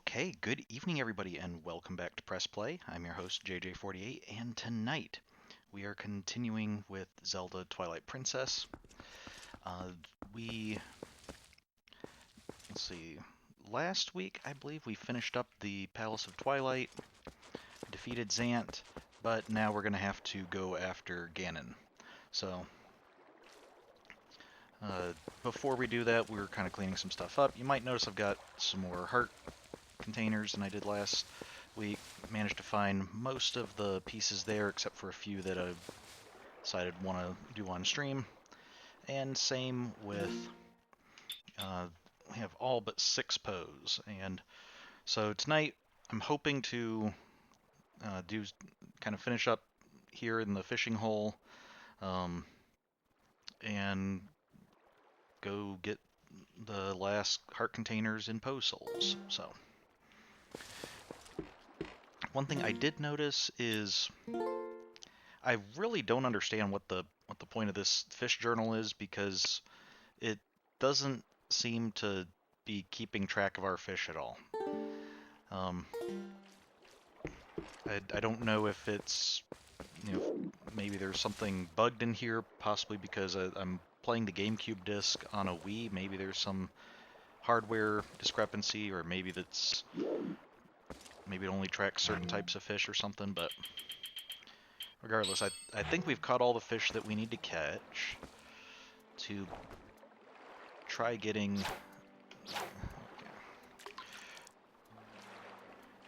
Okay, good evening, everybody, and welcome back to Press Play. I'm your host, JJ48, and tonight we are continuing with Zelda Twilight Princess. Uh, we, let's see, last week I believe we finished up the Palace of Twilight, defeated Zant, but now we're going to have to go after Ganon. So, uh, before we do that, we're kind of cleaning some stuff up. You might notice I've got some more heart containers than I did last week. Managed to find most of the pieces there except for a few that I decided want to do on stream. And same with, we have all but 6 pose. And so tonight I'm hoping to do kind of finish up here in the fishing hole um, and go get the last heart containers in pose souls. So one thing I did notice is I really don't understand what the point of this fish journal is, because it doesn't seem to be keeping track of our fish at all. Um, I don't know if it's, maybe there's something bugged in here, possibly because I'm playing the GameCube disc on a Wii. Maybe there's some hardware discrepancy, or maybe it only tracks certain types of fish or something, but regardless, I think we've caught all the fish that we need to catch to try getting...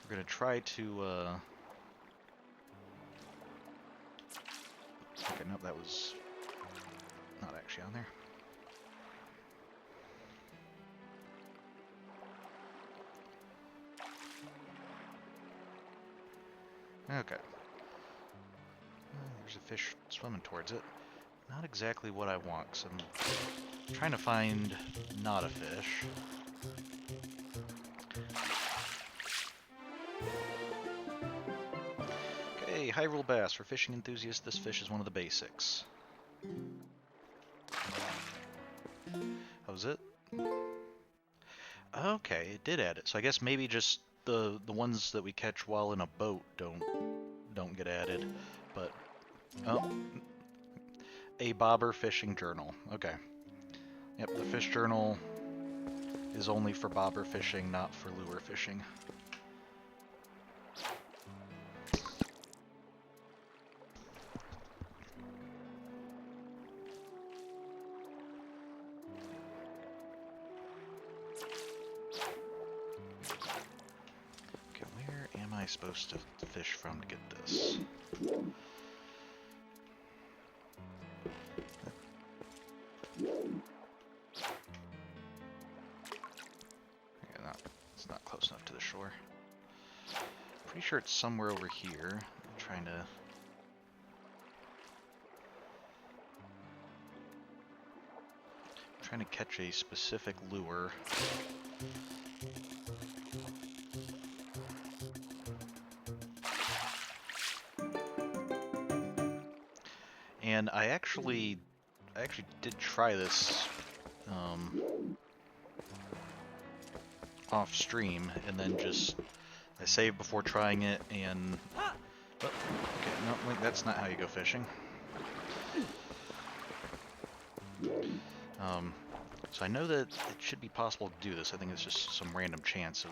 We're going to try to... Okay, no, that was not actually on there. Okay. There's a fish swimming towards it. Not exactly what I want, because I'm trying to find not a fish. Okay, Hyrule Bass. For fishing enthusiasts, this fish is one of the basics. That was it? Okay, it did add it. So I guess maybe just the ones that we catch while in a boat don't get added. But oh, a bobber fishing journal. Okay. Yep, the fish journal is only for bobber fishing, not for lure fishing. Okay, where am I supposed to fish from to get this? It's not close enough to the shore. Pretty sure it's somewhere over here. I'm trying to catch a specific lure. And I actually did try this off stream, and then I saved before trying it, and oh, okay, no, that's not how you go fishing. So I know that it should be possible to do this. I think it's just some random chance of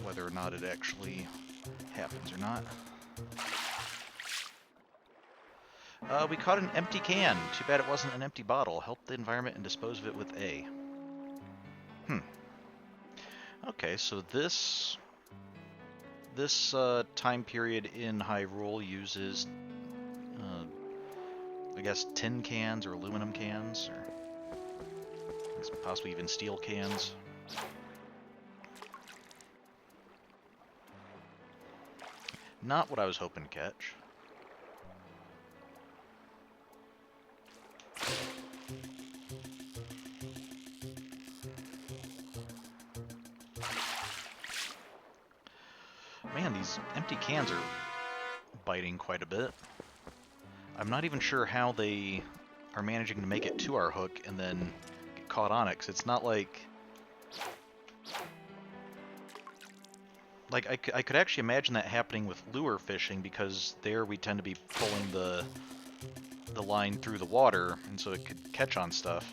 whether or not it actually happens or not. We caught an empty can. Too bad it wasn't an empty bottle. Help the environment and dispose of it with A. Okay, so this time period in Hyrule uses, I guess, tin cans or aluminum cans, or possibly even steel cans. Not what I was hoping to catch. Man, these empty cans are biting quite a bit. I'm not even sure how they are managing to make it to our hook and then get caught on it, 'cause it's not like... I could actually imagine that happening with lure fishing, because there we tend to be pulling the line through the water, and so it could catch on stuff.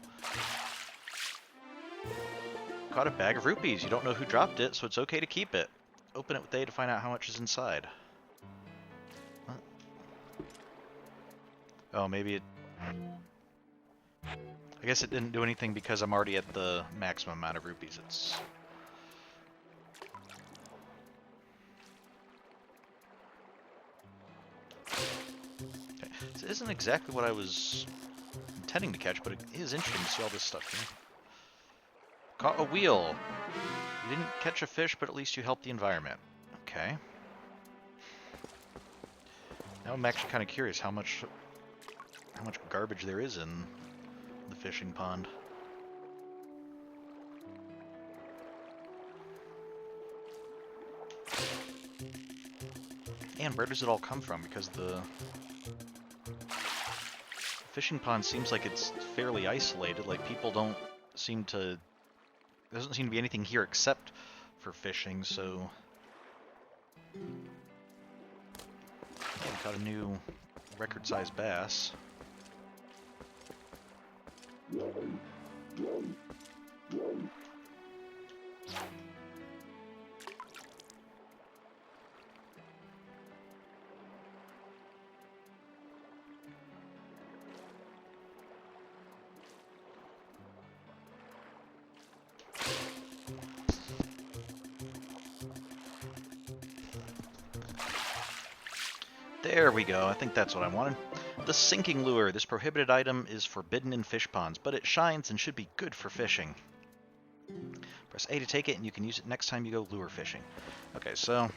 Caught a bag of rupees. You don't know who dropped it, so it's okay to keep it. Open it with A to find out how much is inside. What? Oh, maybe it... I guess it didn't do anything because I'm already at the maximum amount of rupees. It's... Okay. This isn't exactly what I was intending to catch, but it is interesting to see all this stuff here. Caught a wheel. You didn't catch a fish, but at least you helped the environment. Okay. Now I'm actually kind of curious how much garbage there is in the fishing pond. And where does it all come from? Because the fishing pond seems like it's fairly isolated. Like, people don't seem to... There doesn't seem to be anything here except for fishing, so... Yeah, we caught a new record-sized bass. There we go, I think that's what I wanted. The sinking lure. This prohibited item is forbidden in fish ponds, but it shines and should be good for fishing. Press A to take it, and you can use it next time you go lure fishing. Okay, so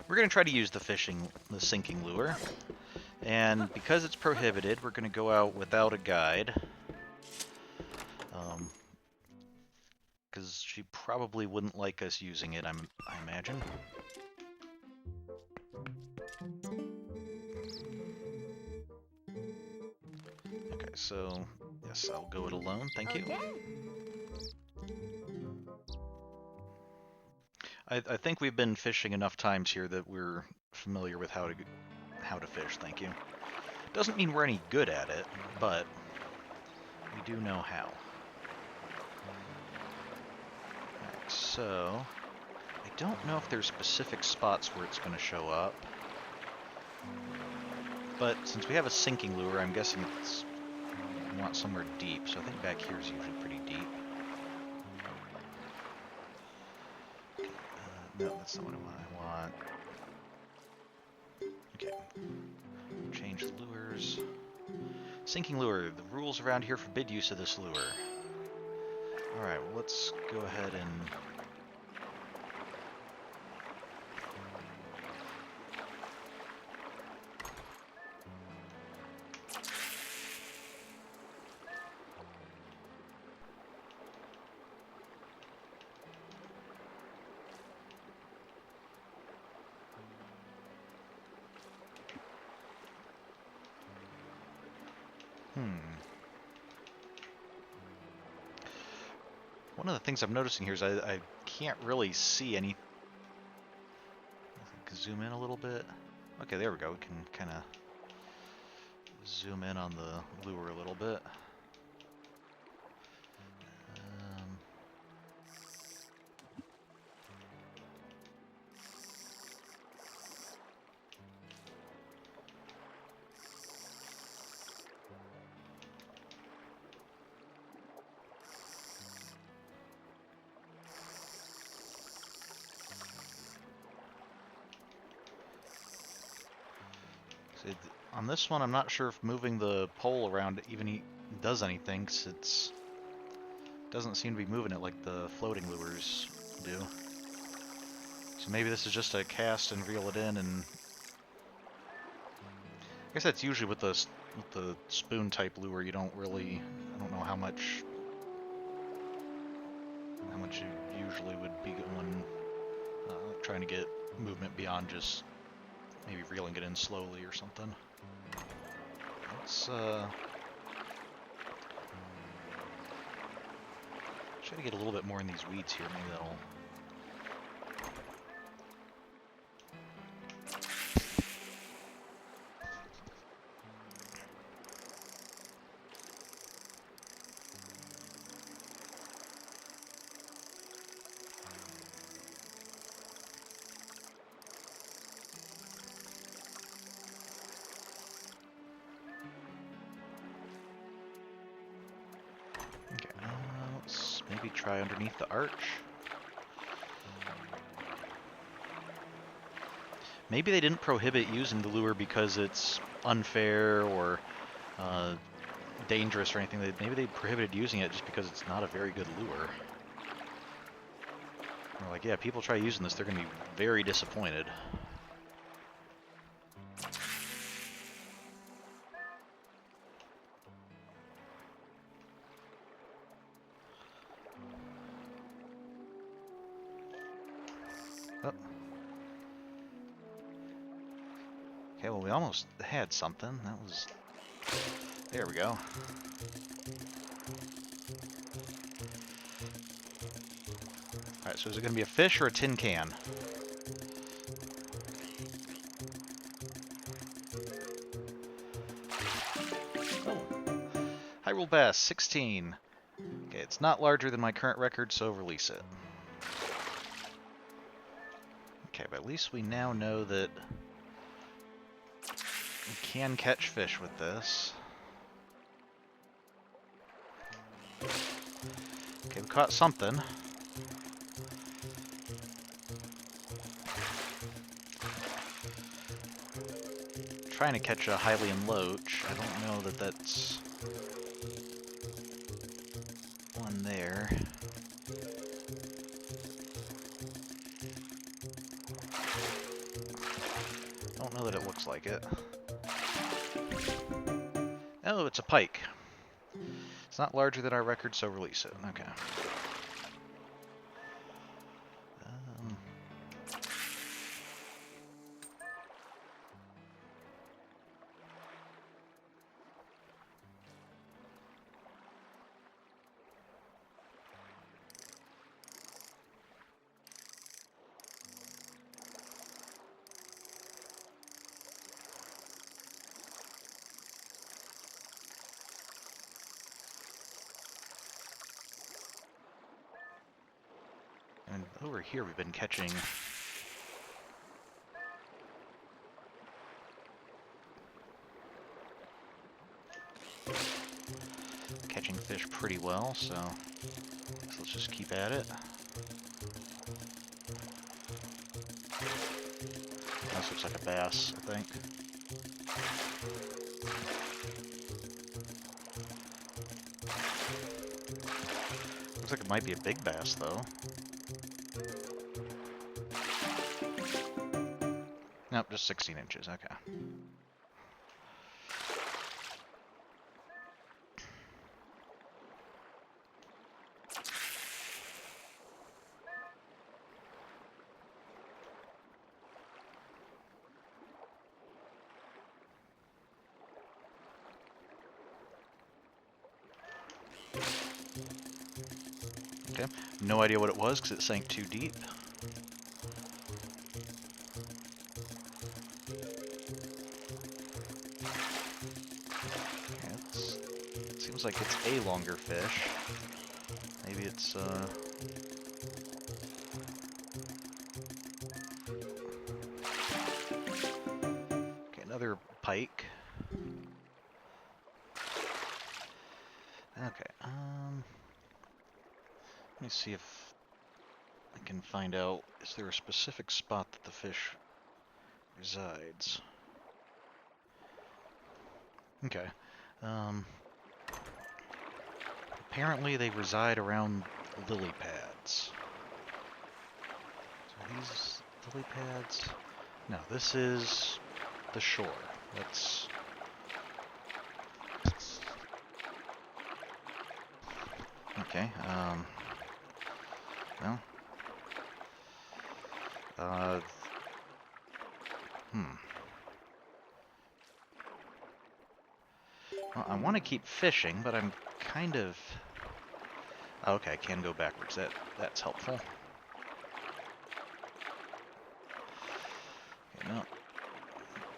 we're going to try to use the sinking lure. And because it's prohibited, we're going to go out without a guide. Because she probably wouldn't like us using it, I imagine. Okay, so yes, I'll go it alone, thank you. I think we've been fishing enough times here that we're familiar with how to fish, thank you. Doesn't mean we're any good at it, but we do know how. Right, so I don't know if there's specific spots where it's going to show up, but since we have a sinking lure, I'm guessing we want somewhere deep, so I think back here is usually pretty deep. No, that's not what I want. Okay. Change the lures. Sinking lure. The rules around here forbid use of this lure. Alright, well, let's go ahead and... One of the things I'm noticing here is I can't really see any... I can zoom in a little bit. Okay, there we go. We can kind of zoom in on the lure a little bit. On this one, I'm not sure if moving the pole around even does anything, 'cause it doesn't seem to be moving it like the floating lures do. So maybe this is just a cast and reel it in, and I guess that's usually with the spoon type lure. You don't really, I don't know how much you usually would be going, trying to get movement beyond just maybe reeling it in slowly or something. Let's Try to get a little bit more in these weeds here. Maybe that'll... Okay, let's maybe try underneath the arch. Maybe they didn't prohibit using the lure because it's unfair or dangerous or anything. Maybe they prohibited using it just because it's not a very good lure. They're like, yeah, people try using this, they're going to be very disappointed. Oh. Okay, well, we almost had something. That was... There we go. Alright, so is it going to be a fish or a tin can? Oh. Hyrule Bass, 16. Okay, it's not larger than my current record, so release it. Okay, but at least we now know that we can catch fish with this. Okay, we caught something. Trying to catch a Hylian loach. I don't know that that's one there. Don't know that it looks like it. Oh, it's a pike. It's not larger than our record, so release it. Okay. And over here we've been catching fish pretty well, so let's just keep at it. This looks like a bass, I think. Looks like it might be a big bass, though. Nope, just 16 inches, okay. Okay, no idea what it was because it sank too deep. It seems like it's a longer fish. Maybe it's, Okay, another pike. Okay, let me see if I can find out, is there a specific spot that the fish resides? Okay. Apparently they reside around lily pads. So these lily pads... No, this is the shore. That's... Okay, well... Well, I want to keep fishing, but I'm kind of... Okay, I can go backwards. That's helpful. Okay, no.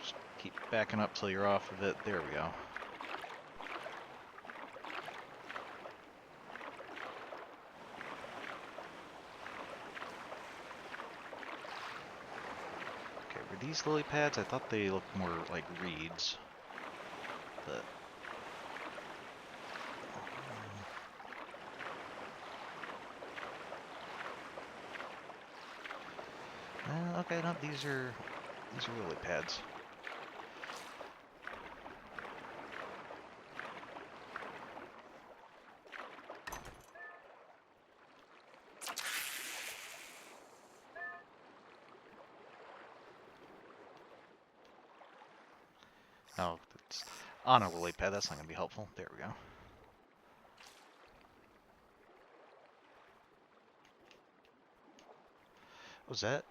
Just keep backing up till you're off of it. There we go. Okay, were these lily pads? I thought they looked more like reeds. But okay, no, these are lily pads. Oh, it's on a lily pad. That's not gonna be helpful. There we go. Was that?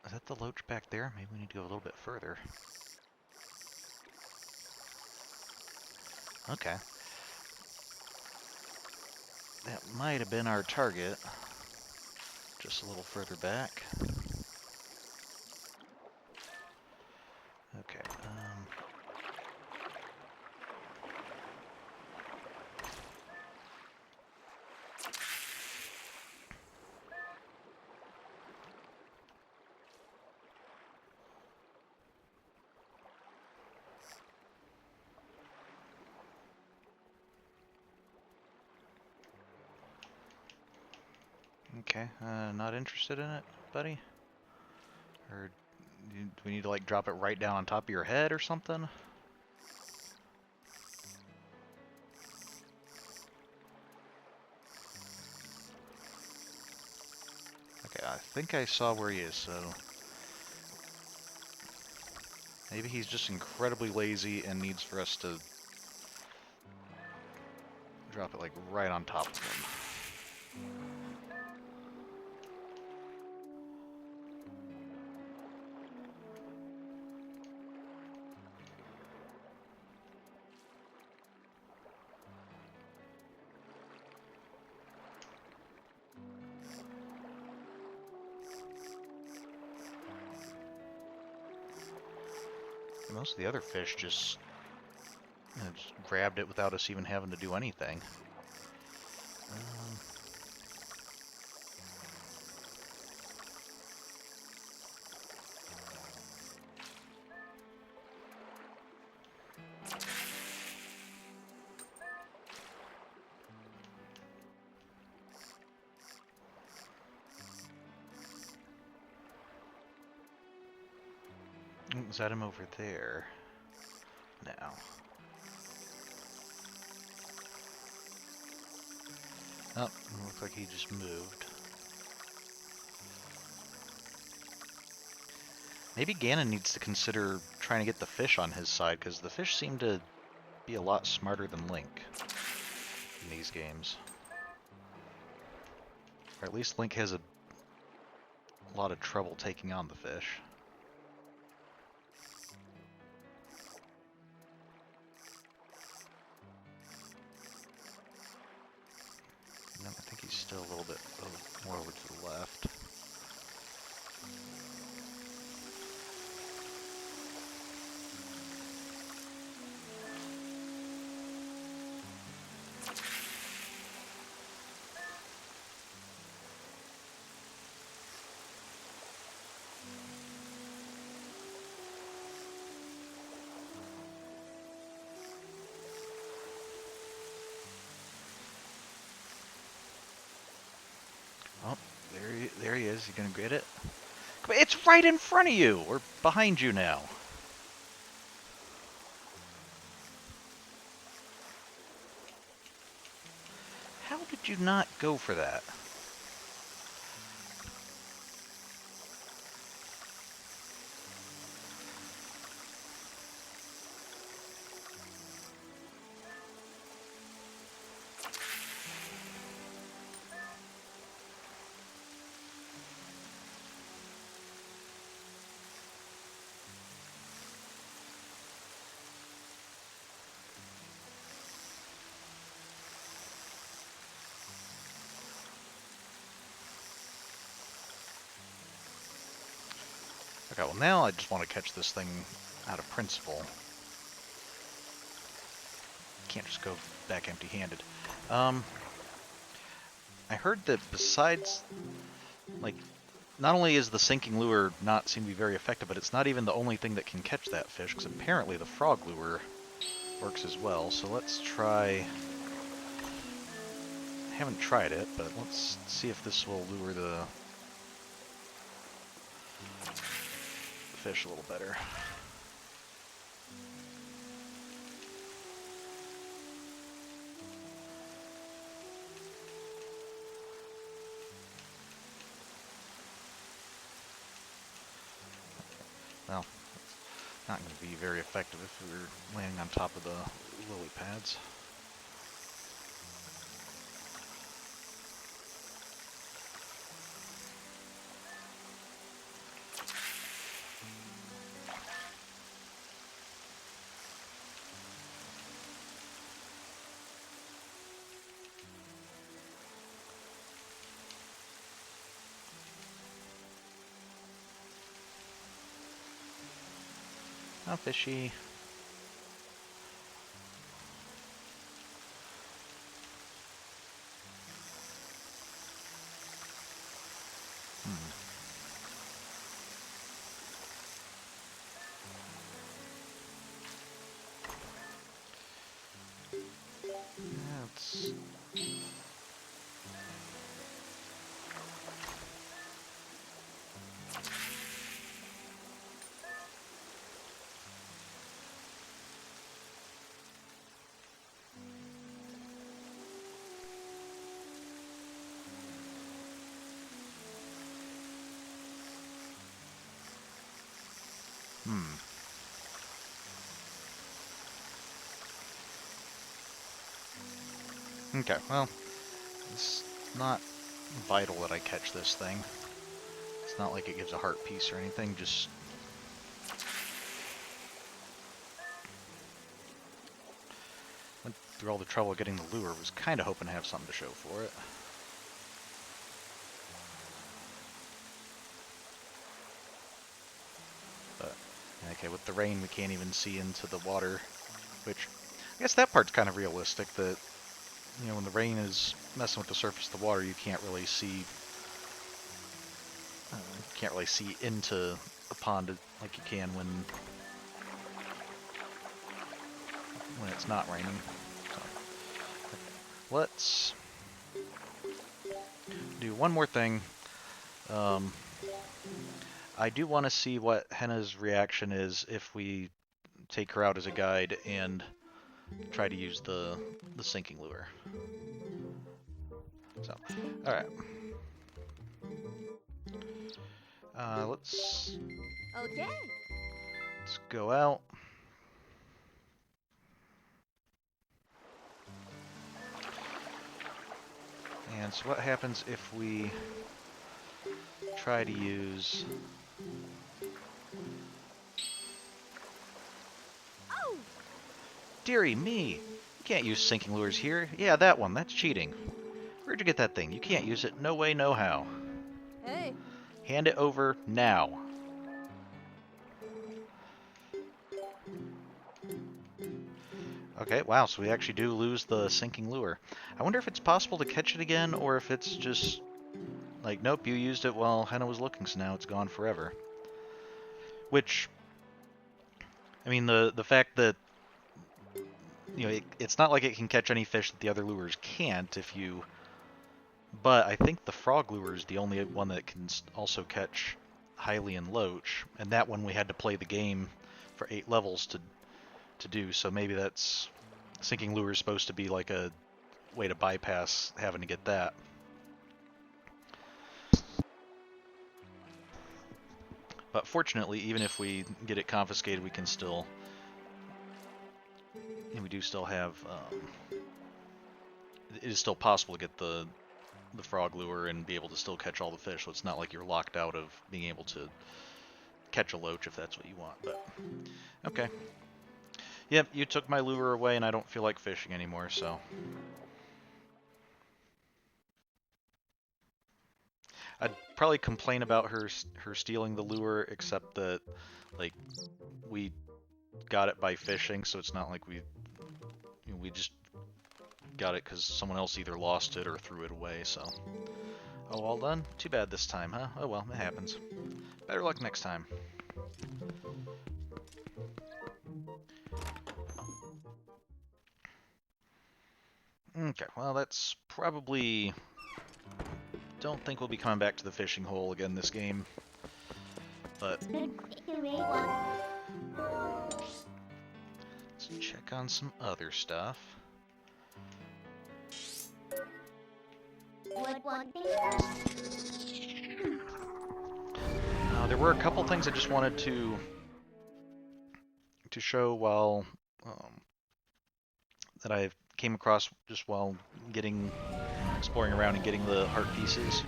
Is that the loach back there? Maybe we need to go a little bit further. Okay. That might have been our target. Just a little further back. Okay. Okay. Not interested in it, buddy? Or do we need to like drop it right down on top of your head or something? Okay, I think I saw where he is, so maybe he's just incredibly lazy and needs for us to drop it like right on top of him. Most of the other fish just grabbed it without us even having to do anything. Is that him over there? No. Oh, looks like he just moved. Maybe Ganon needs to consider trying to get the fish on his side, because the fish seem to be a lot smarter than Link in these games. Or at least Link has a lot of trouble taking on the fish. No, I think he's still a little bit more over to the left. Oh, there he is. You gonna get it? It's right in front of you, or behind you now. How did you not go for that? Okay, well now I just want to catch this thing out of principle. Can't just go back empty-handed. I heard that besides, like, not only is the sinking lure not seem to be very effective, but it's not even the only thing that can catch that fish, because apparently the frog lure works as well. So let's try... I haven't tried it, but let's see if this will lure the fish a little better. Well, not going to be very effective if we're landing on top of the lily pads. Not fishy. That's... Okay, well, it's not vital that I catch this thing. It's not like it gives a heart piece or anything, just... Went through all the trouble getting the lure, was kind of hoping to have something to show for it. But, okay, with the rain we can't even see into the water, which... I guess that part's kind of realistic, that, you know, when the rain is messing with the surface of the water, you can't really see... into the pond like you can when it's not raining. So, let's do one more thing. I do want to see what Henna's reaction is if we take her out as a guide and try to use the sinking lure. So, all right. Let's go out. And so what happens if we try to use... Oh! Dearie me! You can't use sinking lures here. Yeah, that one. That's cheating. Where'd you get that thing? You can't use it. No way, no how. Hey. Hand it over now. Okay, wow, so we actually do lose the sinking lure. I wonder if it's possible to catch it again, or if it's just... like, nope, you used it while Henna was looking, so now it's gone forever. Which... I mean, the fact that... you know, it's not like it can catch any fish that the other lures can't if you... But I think the frog lure is the only one that can also catch Hylian loach, and that one we had to play the game for 8 levels to do, so maybe that's... Sinking lure is supposed to be like a way to bypass having to get that. But fortunately, even if we get it confiscated, we can still... and we do still have... it is still possible to get the frog lure and be able to still catch all the fish, so it's not like you're locked out of being able to catch a loach if that's what you want, but... Okay. Yep, you took my lure away and I don't feel like fishing anymore, so... I'd probably complain about her stealing the lure, except that like we got it by fishing, so it's not like we just got it because someone else either lost it or threw it away. So, oh, all done? Too bad this time, huh? Oh well, it happens. Better luck next time. Okay, well that's probably... Don't think we'll be coming back to the fishing hole again this game, but let's check on some other stuff. There were a couple things I just wanted to show while that I came across just while exploring around and getting the heart pieces.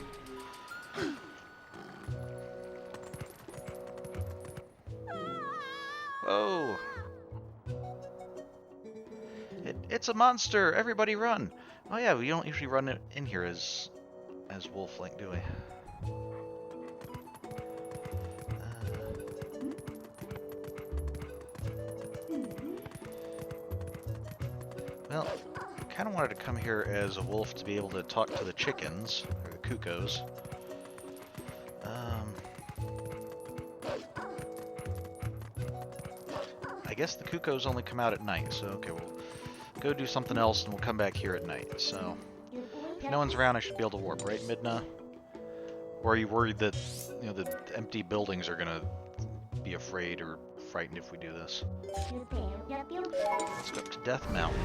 Whoa! It's a monster! Everybody run! Oh yeah, we don't usually run in here as Wolf Link, do we? Well, I kind of wanted to come here as a wolf to be able to talk to the chickens, or the cuckoos. I guess the cuckoos only come out at night, so okay, we'll go do something else and we'll come back here at night. So, if no one's around, I should be able to warp, right, Midna? Or are you worried that, you know, the empty buildings are gonna be afraid or frightened if we do this? Let's go up to Death Mountain.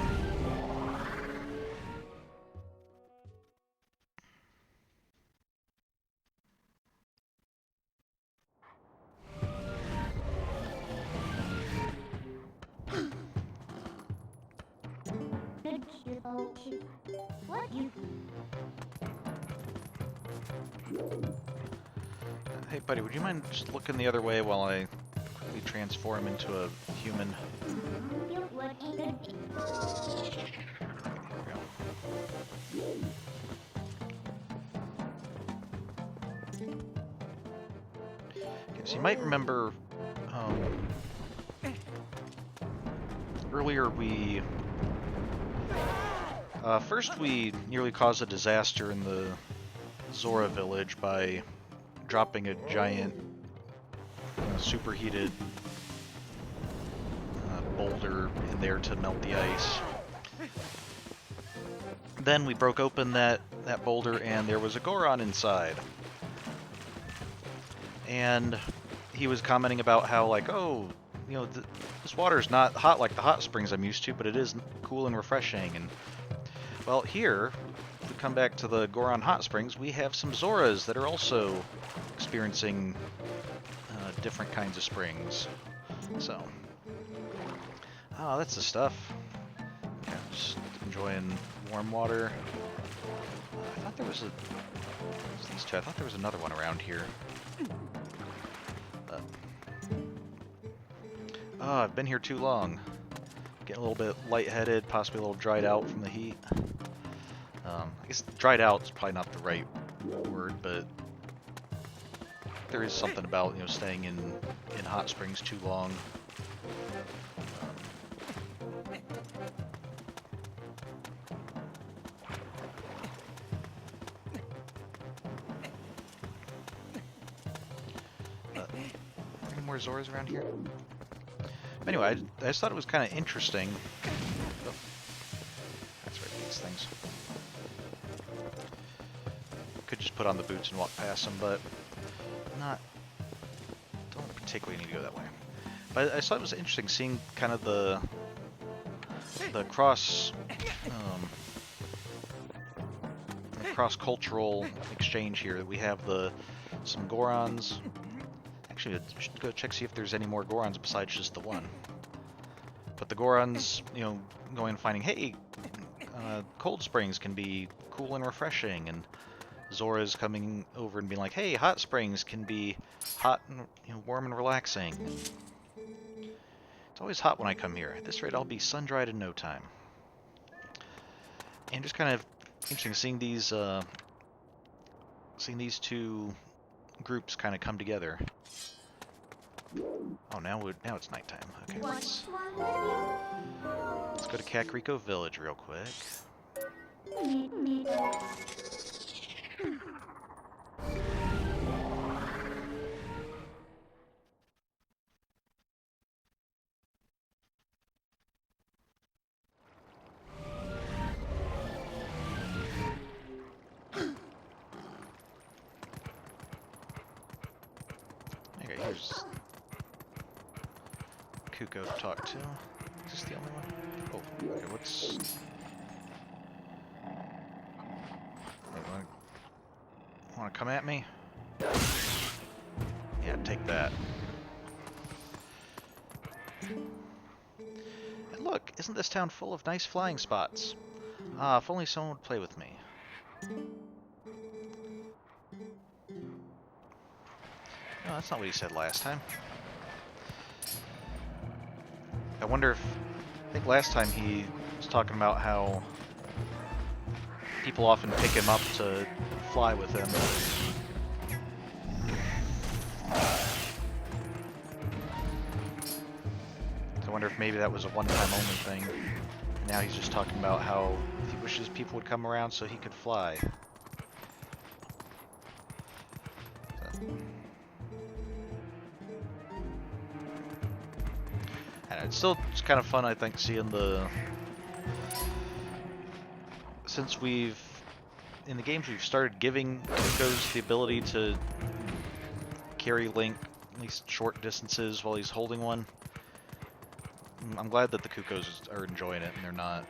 Hey buddy, would you mind just looking the other way while I quickly transform into a human? There we go. Okay, so you might remember earlier first we nearly caused a disaster in the Zora village by dropping a giant superheated boulder in there to melt the ice. Then we broke open that boulder and there was a Goron inside. And he was commenting about how, like, oh, you know, this water's not hot like the hot springs I'm used to, but it is cool and refreshing. And, well, here, if we come back to the Goron hot springs, we have some Zoras that are also experiencing different kinds of springs. So, oh, that's the stuff. Okay, just enjoying warm water. I thought there was these two. I thought there was another one around here. Oh, I've been here too long. Getting a little bit lightheaded, possibly a little dried out from the heat. I guess dried out is probably not the right word, but there is something about, you know, staying in hot springs too long. Any more Zoras around here? Anyway, I just thought it was kind of interesting. Oh, that's right, these things. Could just put on the boots and walk past them, but don't particularly need to go that way. But I just thought it was interesting seeing kind of the cross-cultural exchange here. We have some Gorons. Actually, I should go check see if there's any more Gorons besides just the one. But the Gorons, you know, going and finding, hey, cold springs can be cool and refreshing, and Zora's coming over and being like, hey, hot springs can be hot and, you know, warm and relaxing. It's always hot when I come here. At this rate, I'll be sun-dried in no time. And just kind of interesting seeing these two groups kind of come together. Oh, now it's nighttime. Okay, let's go to Kakariko Village real quick. Okay, here's Kuko to talk to. Is this the only one? Oh, okay, what's... Hey, wanna come at me? Yeah, take that. And look, isn't this town full of nice flying spots? Ah, if only someone would play with me. No, that's not what he said last time. I wonder if... I think last time he was talking about how people often pick him up to fly with him. So I wonder if maybe that was a one-time only thing. Now he's just talking about how he wishes people would come around so he could fly. And it's still just kind of fun, I think, seeing the... Since we've... In the games, we've started giving Kuko's the ability to carry Link at least short distances while he's holding one. I'm glad that the Kukos are enjoying it and they're not...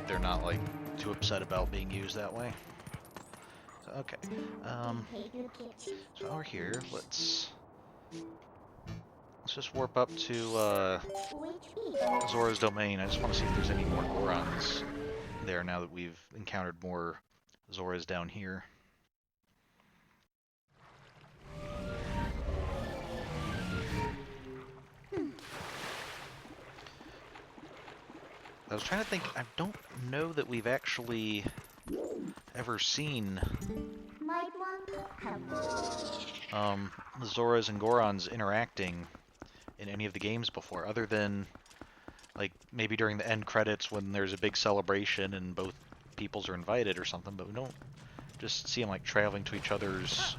they're not, like, too upset about being used that way. So, okay. So while we're here, let's just warp up to Zora's domain. I just want to see if there's any more Gorons there now that we've encountered more Zoras down here. I was trying to think, I don't know that we've actually ever seen the Zoras and Gorons interacting in any of the games before, other than like maybe during the end credits when there's a big celebration and both peoples are invited or something, but we don't just see them like traveling to each other's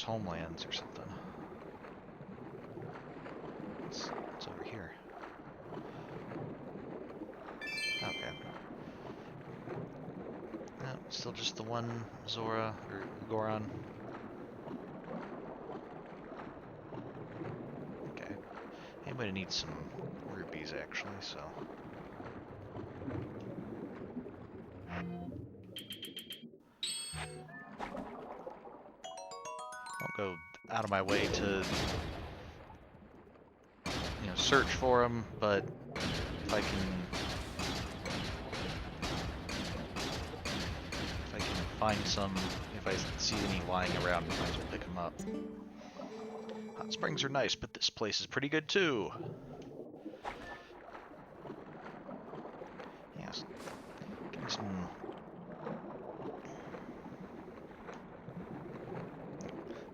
homelands or something. It's over here. Okay. No, still just the one Zora or Goron. Okay. Anybody needs some rupees actually, so. Won't go out of my way to search for them, but if I can find some, if I see any lying around, I might as well pick them up. Hot springs are nice, but this place is pretty good too. Yes. Give me some.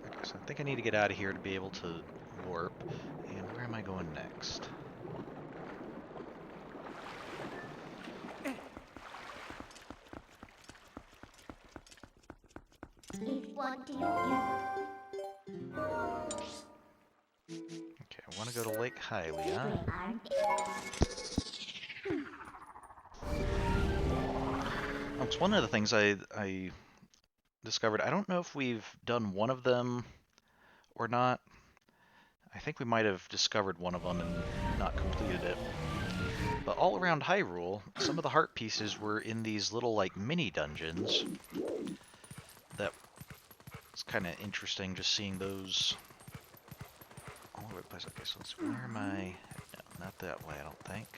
Okay, so I think I need to get out of here to be able to warp. And where am I going next? Okay, I want to go to Lake Hylia. It's one of the things I discovered. I don't know if we've done one of them or not. I think we might have discovered one of them and not completed it. But all around Hyrule, some of the heart pieces were in these little like mini dungeons. That was kind of interesting, just seeing those all over the place. Okay, so let's, where am I? No, not that way, I don't think.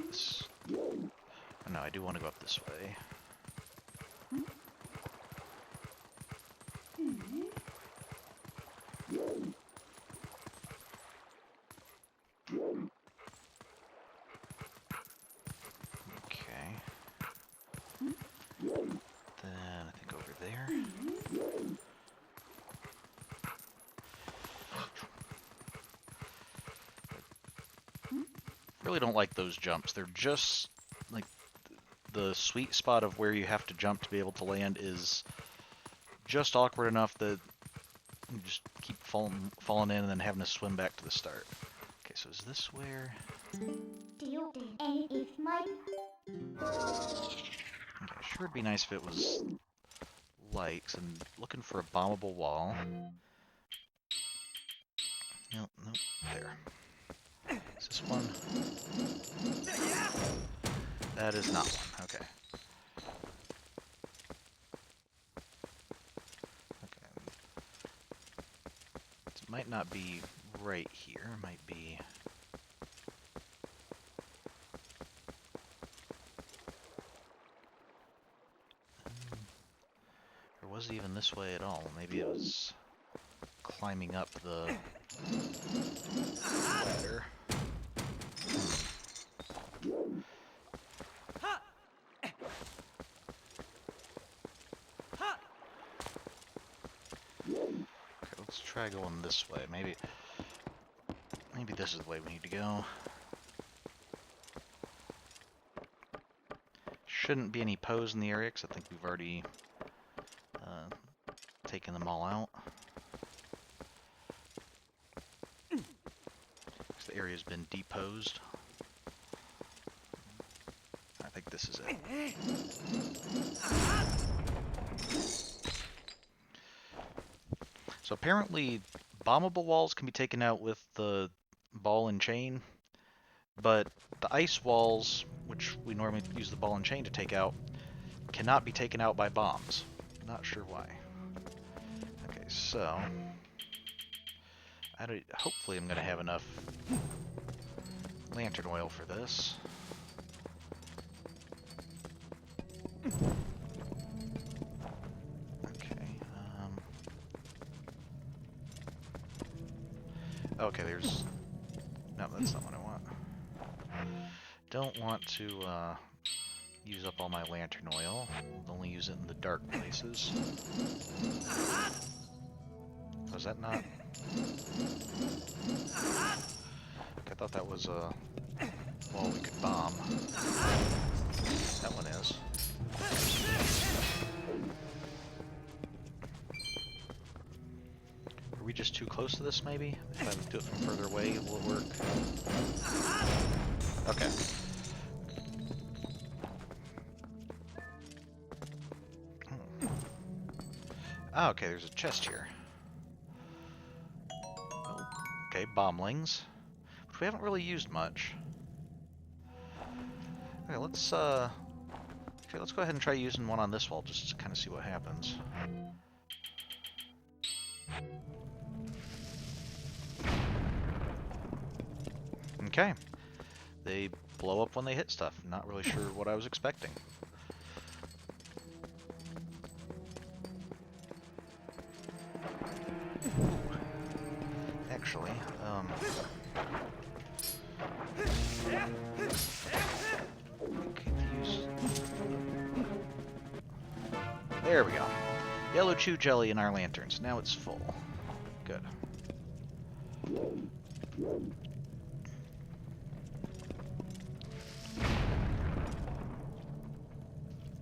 This, oh, no, I do want to go up this way. Okay. Really don't like those jumps. They're just like the sweet spot of where you have to jump to be able to land is just awkward enough that you just keep falling in and then having to swim back to the start. Okay, so is this where? Okay, sure it'd be nice if it was light, 'cause I'm looking for a bombable wall. Nope, nope, there. Is this one? That is not one, okay. Okay. It might not be right here, it might be... Or was it even this way at all? Maybe it was climbing up the ladder. Okay, let's try going this way. Maybe this is the way we need to go. Shouldn't be any pose in the area, because I think we've already taken them all out. The area's been deposed. I think this is it. So apparently bombable walls can be taken out with the ball and chain, but the ice walls, which we normally use the ball and chain to take out, cannot be taken out by bombs. Not sure why. Okay, so hopefully I'm going to have enough lantern oil for this. Okay, there's... No, that's not what I want. Don't want to use up all my lantern oil. Only use it in the dark places. Was that not... I thought that was a wall we could bomb. That one is. Are we just too close to this, maybe? If I do it from further away, will it work? Okay. Oh, okay, there's a chest here. Oh, okay, bomblings. Which we haven't really used much. Okay, let's go ahead and try using one on this wall just to kind of see what happens. Okay. They blow up when they hit stuff. Not really sure what I was expecting. Actually, there we go. Yellow chew jelly in our lanterns. Now it's full. Good.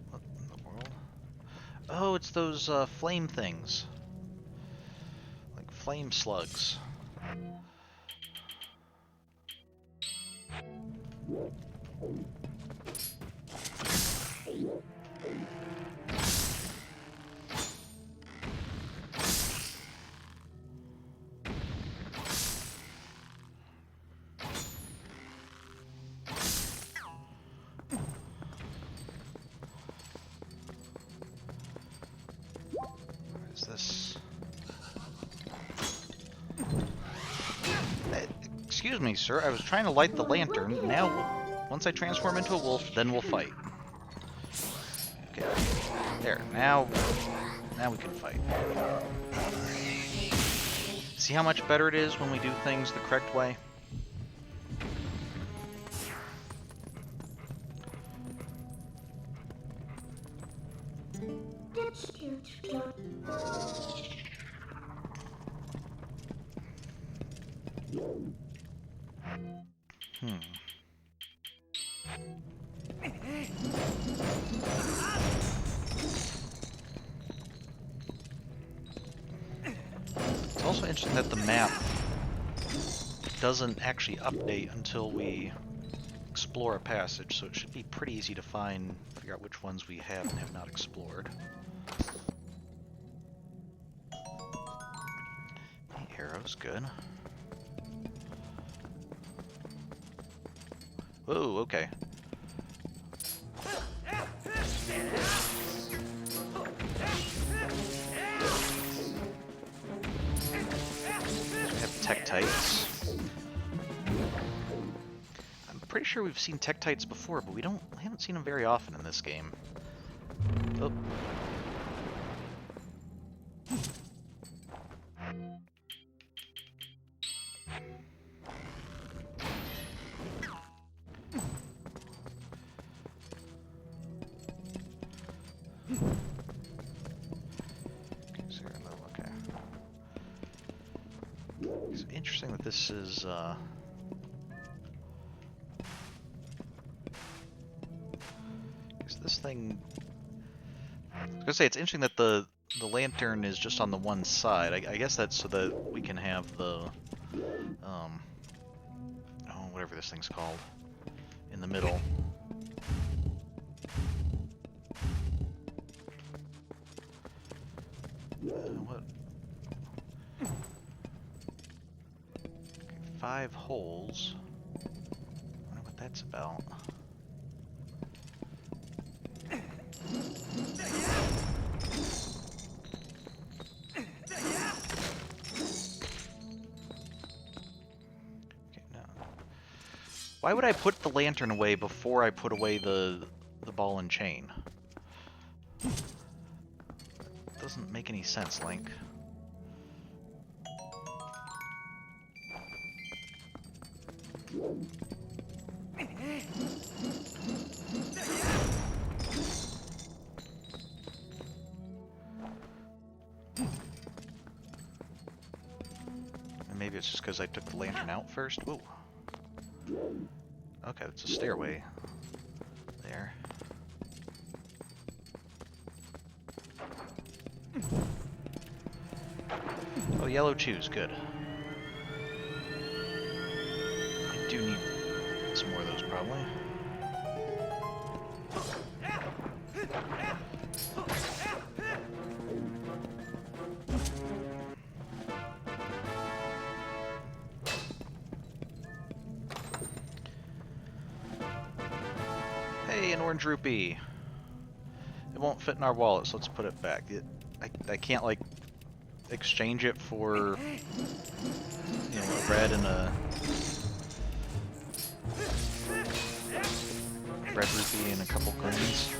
What in the world? Oh, it's those flame things. Like flame slugs. This. Excuse me, sir. I was trying to light the lantern. Now, once I transform into a wolf, then we'll fight. Okay. There. Now we can fight. See how much better it is when we do things the correct way? It's also interesting that the map doesn't actually update until we explore a passage, so it should be pretty easy to figure out which ones we have and have not explored. The arrow's good. Whoa, okay. We have Tektites. I'm pretty sure we've seen Tektites before, but we haven't seen them very often in this game. Oh. Okay. It's interesting that this is this thing. I was gonna say it's interesting that the lantern is just on the one side. I guess that's so that we can have the oh, whatever this thing's called in the middle. What? Okay, 5 holes. I wonder what that's about. Why would I put the lantern away before I put away the ball and chain? Doesn't make any sense, Link. And maybe it's just because I took the lantern out first. Whoa. Okay, it's a stairway there. Oh, yellow chews, good. I do need some more of those, probably. Hey, an orange rupee. It won't fit in our wallet, so let's put it back. I can't, like, exchange it for, you know, a red and a red rupee and a couple greens.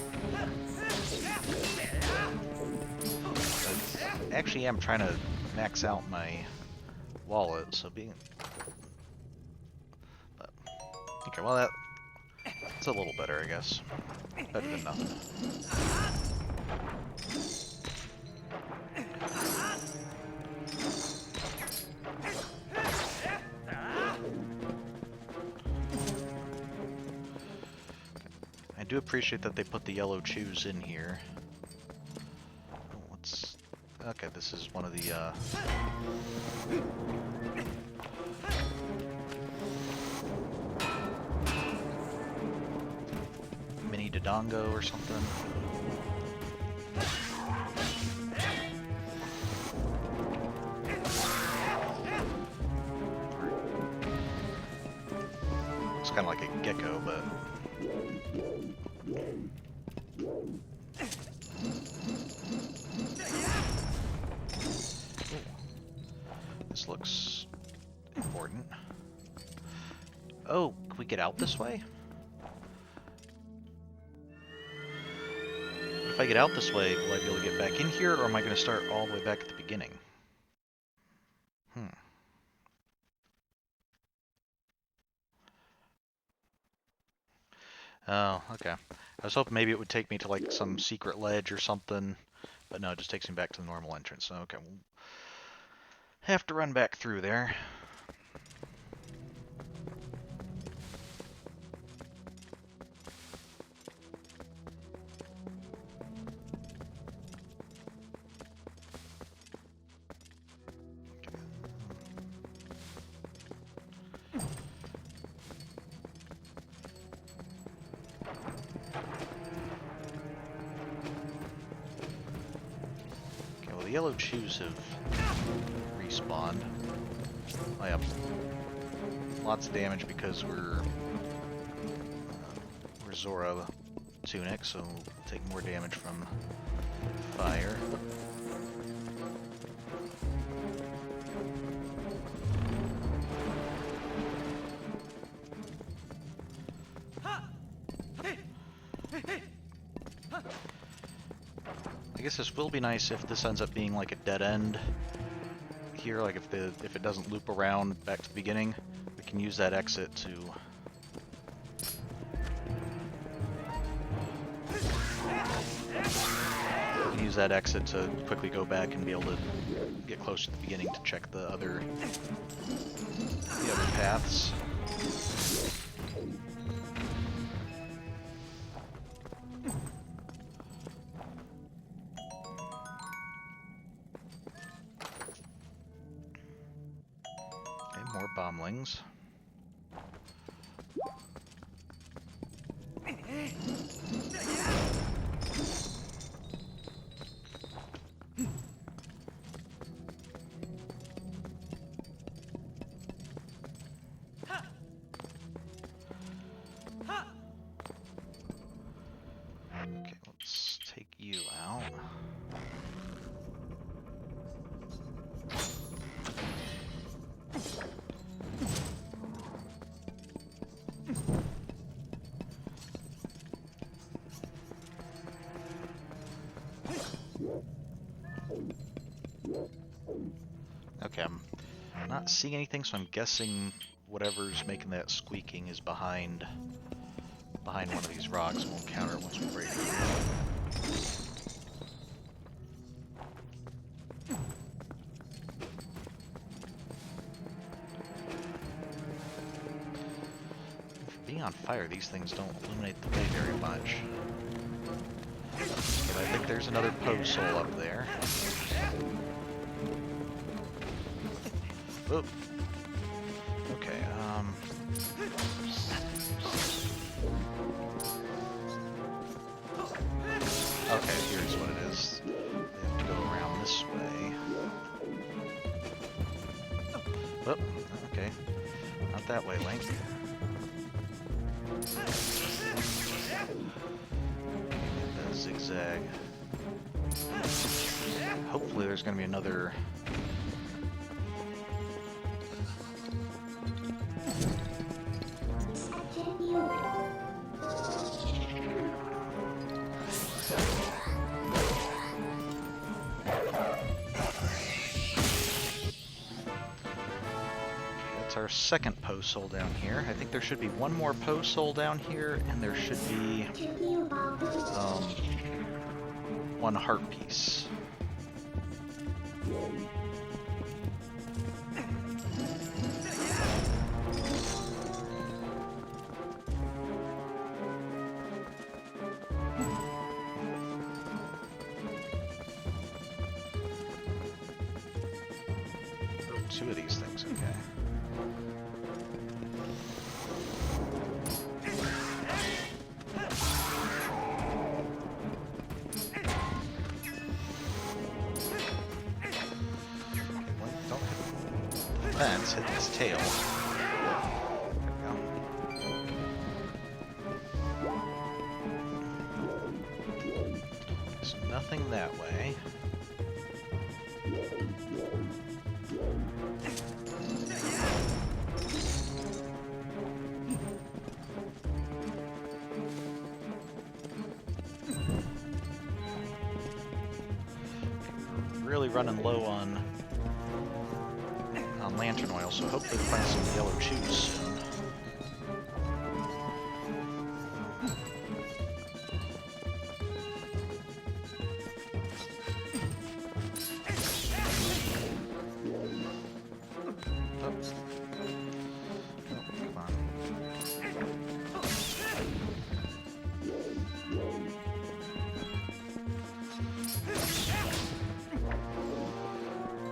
I actually am trying to max out my wallet, so being... But, okay, well that's a little better, I guess. Better than nothing. I do appreciate that they put the yellow chews in here. What's... Okay, this is one of the, mini Dodongo or something. Looks kind of like a gecko, but... This looks important. Oh, can we get out this way? If I get out this way, will I be able to get back in here, or am I going to start all the way back at the beginning? Oh, okay. I was hoping maybe it would take me to, like, some secret ledge or something, but no, it just takes me back to the normal entrance. So, okay, we'll have to run back through there. Okay, yellow chews have respawned. Oh yeah, lots of damage because we're Zora tunic, so we'll take more damage from fire. I guess this will be nice if this ends up being like a dead end here, like if it doesn't loop around back to the beginning, we can use that exit to quickly go back and be able to get close to the beginning to check the other paths. Okay, more bomblings. Okay, let's take you out. Okay, I'm not seeing anything, so I'm guessing whatever's making that squeaking is behind one of these rocks. We'll encounter it once we break through. For being on fire, these things don't illuminate the way very much. But I think there's another Poe soul up there. Oh. Okay, okay, here's what it is. They have to go around this way. Oh, okay. Not that way, Link. That zigzag. Hopefully there's going to be another... our second Poe soul down here. I think there should be one more Poe soul down here, and there should be one heart piece. Two of these things, okay. Fence, hit its tail. There we go. There's nothing that way. Really running low on lantern oil, so hopefully we'll find some yellow chews soon. Oh. Oh, come on.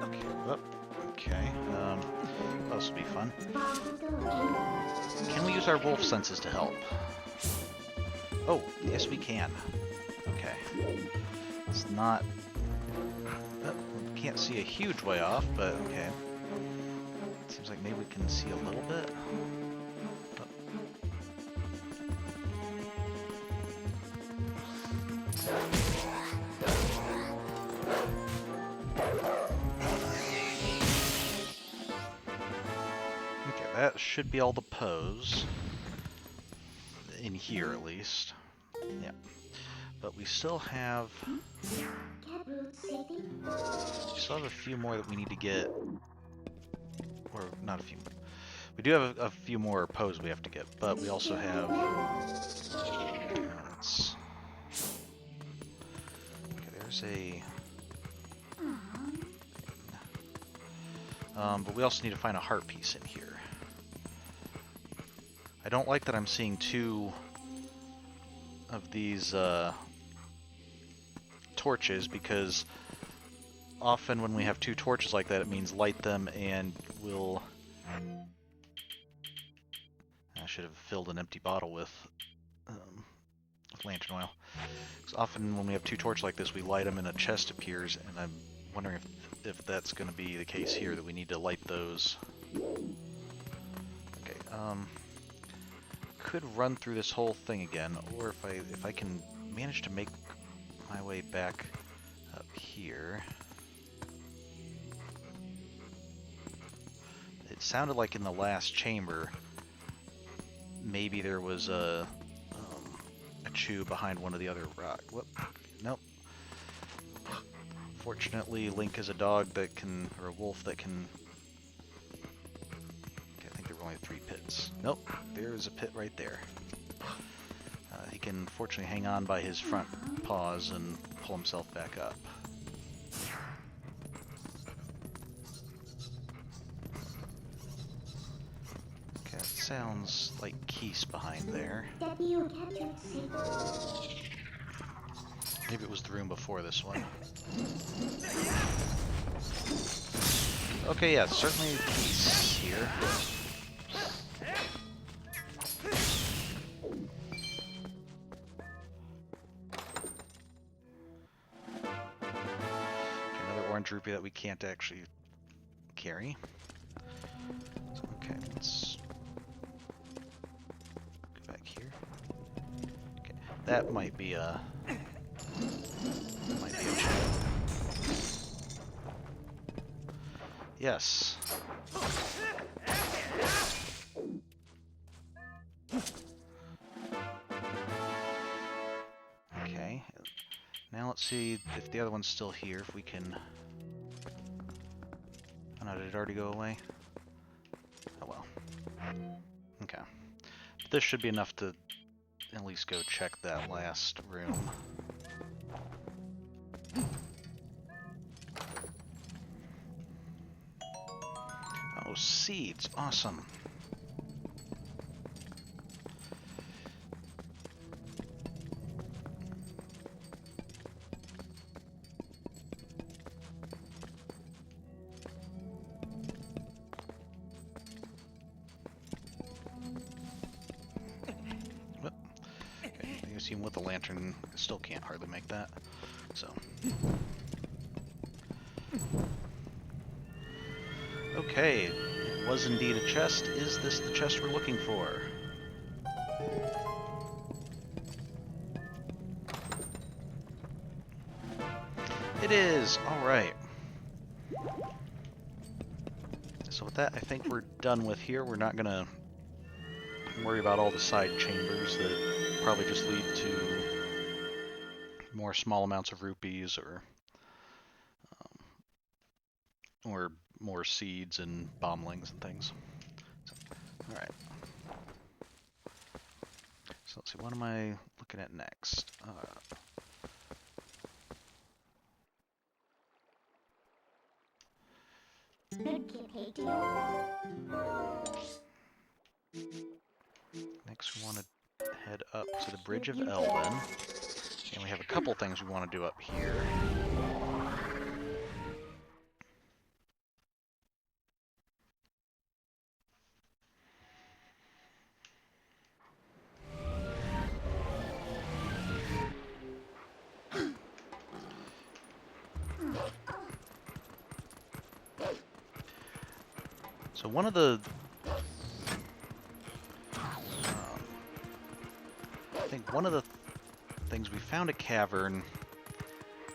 Okay. Oh. Okay. This will be fun. Can we use our wolf senses to help? Oh, yes we can. Okay. It's not... Oh, can't see a huge way off, but okay. Seems like maybe we can see a little bit. Oh. Okay, that should be all the pose. In here, at least. Yeah. But we still have... We still have a few more that we need to get. Or, not a few. We do have a few more pose we have to get, but we also have... Okay, there's a... but we also need to find a heart piece in here. I don't like that I'm seeing two of these torches, because often when we have two torches like that, it means light them and we'll... I should have filled an empty bottle with lantern oil. Because often when we have two torches like this, we light them and a chest appears, and I'm wondering if that's going to be the case here, that we need to light those. Okay, could run through this whole thing again, or if I can manage to make my way back up here. It sounded like in the last chamber, maybe there was a chew behind one of the other rock. Whoop. Nope. Fortunately, Link is a dog that can, or a wolf that can... Okay, I think there were only 3 pits. Nope, there's a pit right there. He can fortunately hang on by his front paws and pull himself back up. Okay, it sounds like Keese behind there. Maybe it was the room before this one. Okay, yeah, certainly Keese here. Another orange rupee that we can't actually carry. So, okay, let's go back here. Okay, that might be a... Yes. Okay. Now let's see if the other one's still here, if we can... Oh no, did it already go away? Oh well. Okay. But this should be enough to at least go check that last room. Oh, seeds. Awesome. Even with the lantern, I still can't hardly make that. So. Okay, it was indeed a chest. Is this the chest we're looking for? It is! Alright. So with that, I think we're done with here. We're not gonna worry about all the side chambers that probably just lead to more small amounts of rupees or more seeds and bomblings and things. So, all right. So let's see. What am I looking at next? Next, we want to head up to the Bridge of Elden, and we have a couple things we want to do up here. So one of the... I think one of the things, we found a cavern.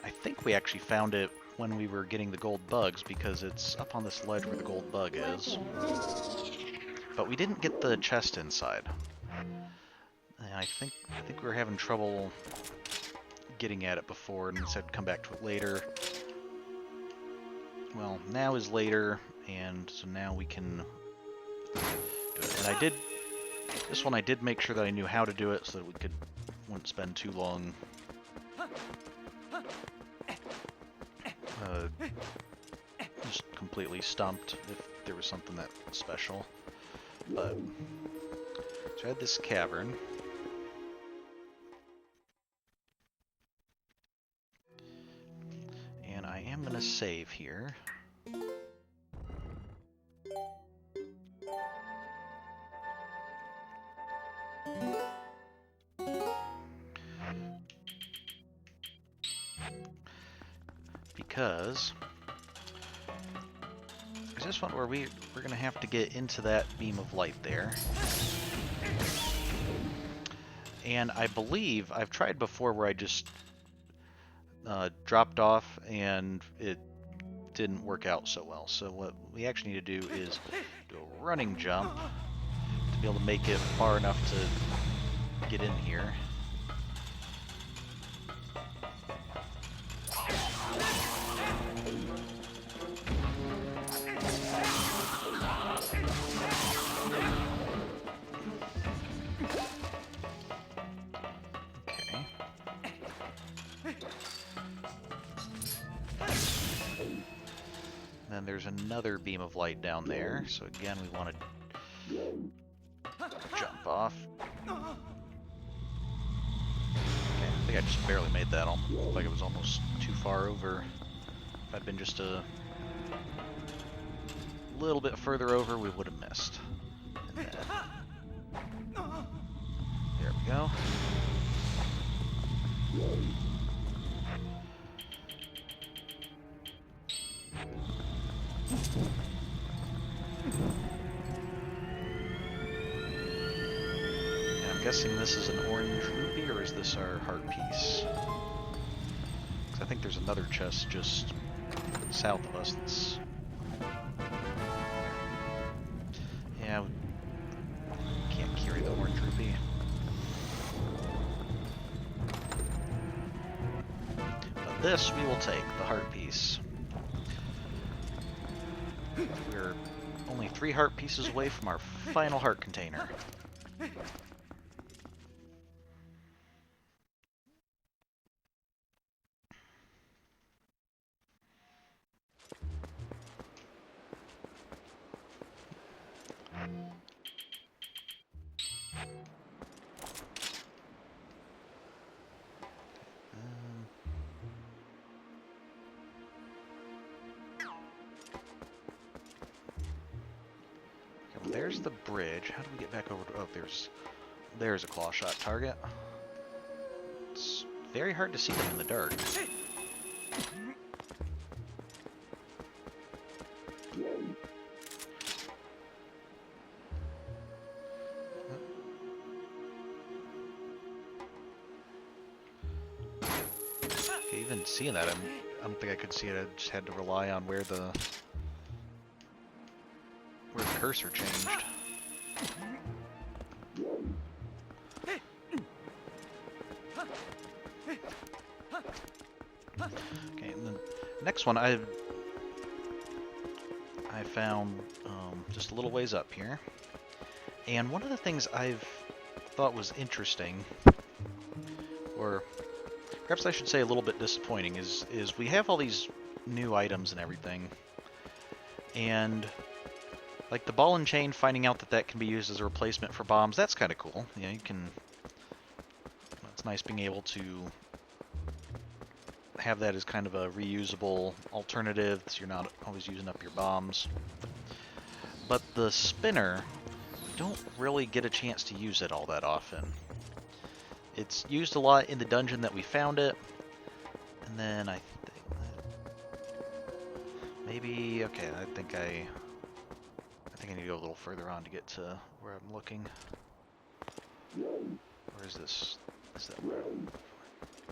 I think we actually found it when we were getting the gold bugs, because it's up on this ledge where the gold bug is. But we didn't get the chest inside. And I think we were having trouble getting at it before, and said come back to it later. Well, now is later, and so now we can do it. And I did... This one I did make sure that I knew how to do it so that we wouldn't spend too long just completely stumped if there was something that special. But so I had this cavern. And I am gonna save here. Because there's this one where we're gonna have to get into that beam of light there. And I believe I've tried before where I just dropped off and it didn't work out so well. So what we actually need to do is do a running jump to be able to make it far enough to get in here. Then there's another beam of light down there, so again we want to jump off. Okay, I think I just barely made that. Looked like it was almost too far over. If I'd been just a little bit further over, we would have missed. And then, there we go. And I'm guessing this is an orange ruby, or is this our heart piece? Because I think there's another chest just south of us that's... Yeah, we can't carry the orange ruby. But this we will take, the heart piece. We're only 3 heart pieces away from our final heart container. There's the bridge. How do we get back over to... Oh, there's a claw shot target. It's very hard to see them in the dark. Okay, even seeing that, I don't think I could see it. I just had to rely on where the cursor changed. Okay, and the next one I found just a little ways up here. And one of the things I've thought was interesting, or perhaps I should say a little bit disappointing, is we have all these new items and everything, and like the ball and chain, finding out that can be used as a replacement for bombs, that's kind of cool. You know, you can... It's nice being able to have that as kind of a reusable alternative, so you're not always using up your bombs. But the spinner, you don't really get a chance to use it all that often. It's used a lot in the dungeon that we found it, and then I think maybe... Okay, I think think I need to go a little further on to get to where I'm looking. Where is this? Is that where?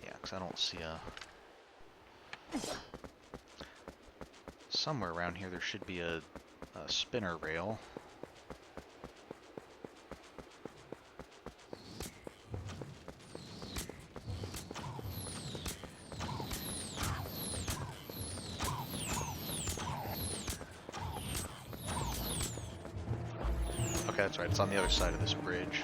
Yeah, because I don't see a... Somewhere around here there should be a spinner rail. Okay, that's right, it's on the other side of this bridge.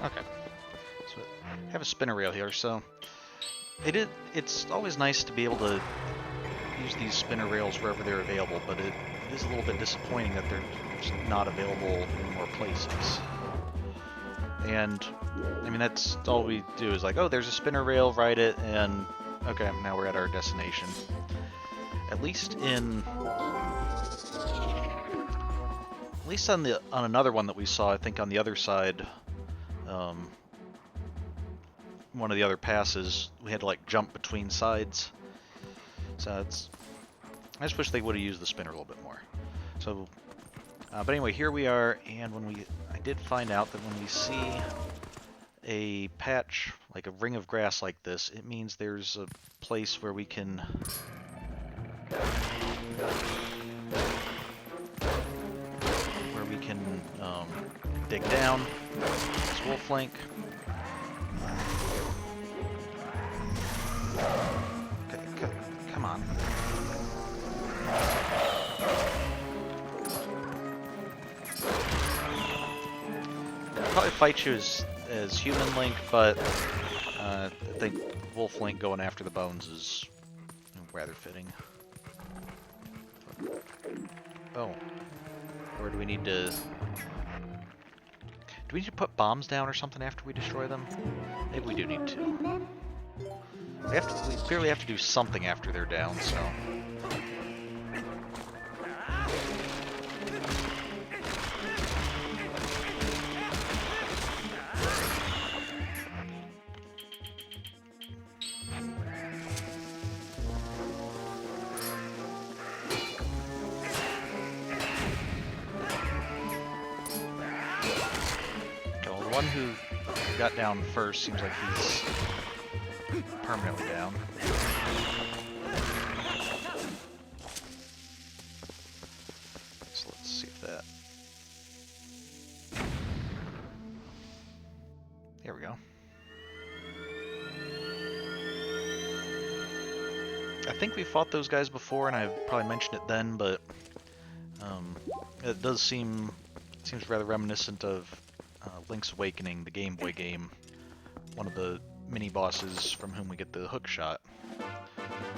Okay, so I have a spinner rail here, so it's always nice to be able to use these spinner rails wherever they're available, but it is a little bit disappointing that they're just not available in more places. And, I mean, that's all we do is like, oh, there's a spinner rail, ride it, and okay, now we're at our destination. At least on another one that we saw, I think on the other side, one of the other passes, we had to like jump between sides. So I just wish they would have used the spinner a little bit more. So, but anyway, here we are, and I did find out that when we see a patch, like a ring of grass like this, it means there's a place where we can dig down. This wolf link. Okay, come on. I'll probably fight you as human Link, but I think Wolf Link going after the bones is rather fitting. Oh. Or do we need to... Do we need to put bombs down or something after we destroy them? Maybe we do need to. We clearly have to do something after they're down, so... The one who got down first seems like he's permanently down. So let's see if that... There we go. I think we fought those guys before, and I probably mentioned it then, but it does seems rather reminiscent of Link's Awakening, the Game Boy game. One of the mini-bosses from whom we get the hook shot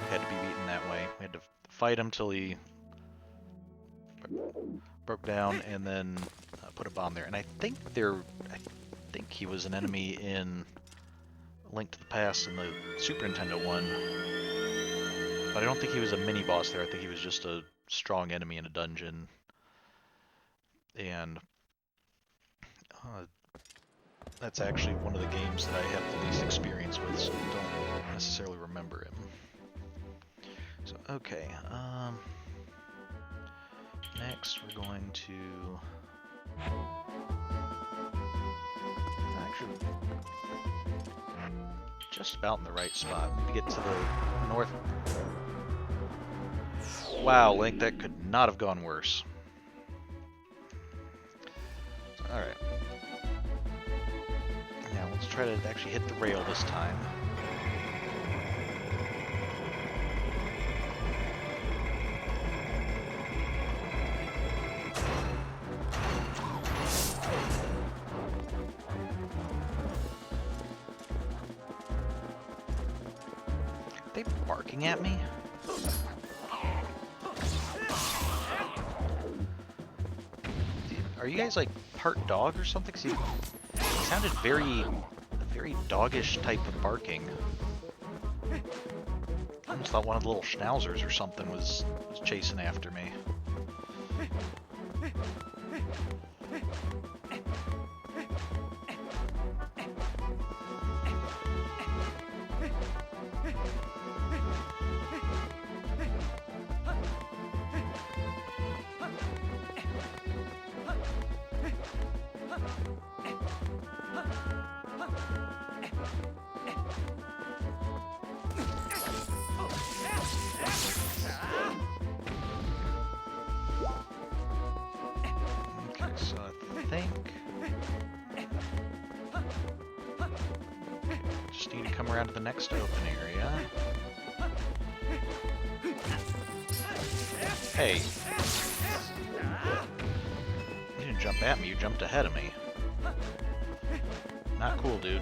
had to be beaten that way. We had to fight him till he broke down, and then put a bomb there. And I think he was an enemy in Link to the Past in the Super Nintendo one, but I don't think he was a mini-boss there. I think he was just a strong enemy in a dungeon. And that's actually one of the games that I have the least experience with, so I don't necessarily remember him. So, okay. Next, we're going to... Actually, just about in the right spot. We need to get to the north. Wow, Link, that could not have gone worse. Alright. Now let's try to actually hit the rail this time. Are they barking at me? Are you guys like part dog or something? 'Cause he sounded very doggish type of barking. I almost thought one of the little schnauzers or something was chasing after me. Okay, so I think just need to come around to the next open area. Hey! You didn't jump at me, you jumped ahead of me. Not cool, dude.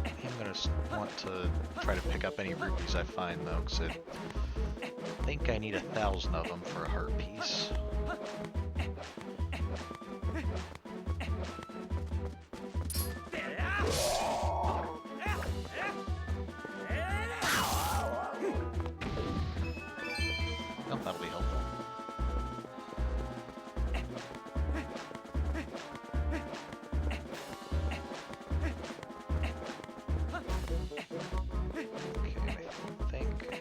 I'm gonna want to try to pick up any rupees I find, though, because I think I need 1,000 of them for a heart piece. Oh, that'll be helpful. Okay, I think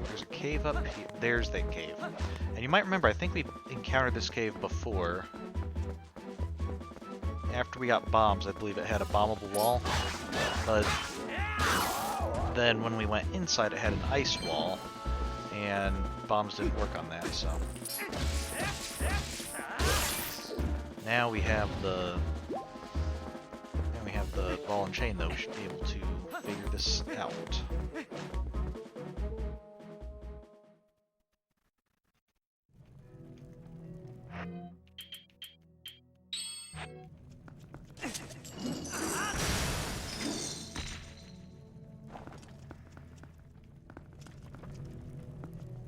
there's a cave up here. There's that cave. And you might remember, I think we encountered this cave before. After we got bombs, I believe it had a bombable wall. But then when we went inside, it had an ice wall. And bombs didn't work on that, so. Now we have the ball and chain, though. We should be able to figure this out.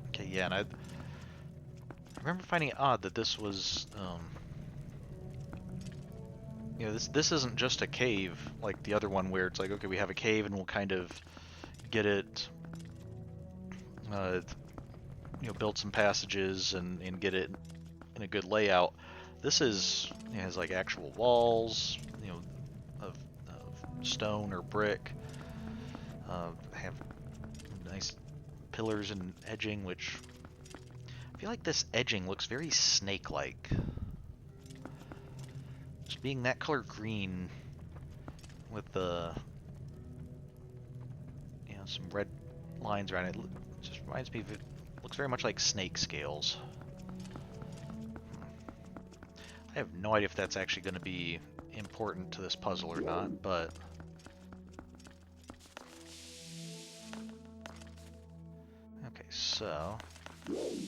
Okay, yeah, and I remember finding it odd that this was, you know, this isn't just a cave like the other one where it's like, okay, we have a cave and we'll kind of get it, you know, build some passages and get it in a good layout. This it has like actual walls, you know, of stone or brick. Have nice pillars and edging, which I feel like this edging looks very snake-like. Just being that color green with the, you know, some red lines around it, just reminds me of it. Looks very much like snake scales. I have no idea if that's actually going to be important to this puzzle or not, but okay, so okay,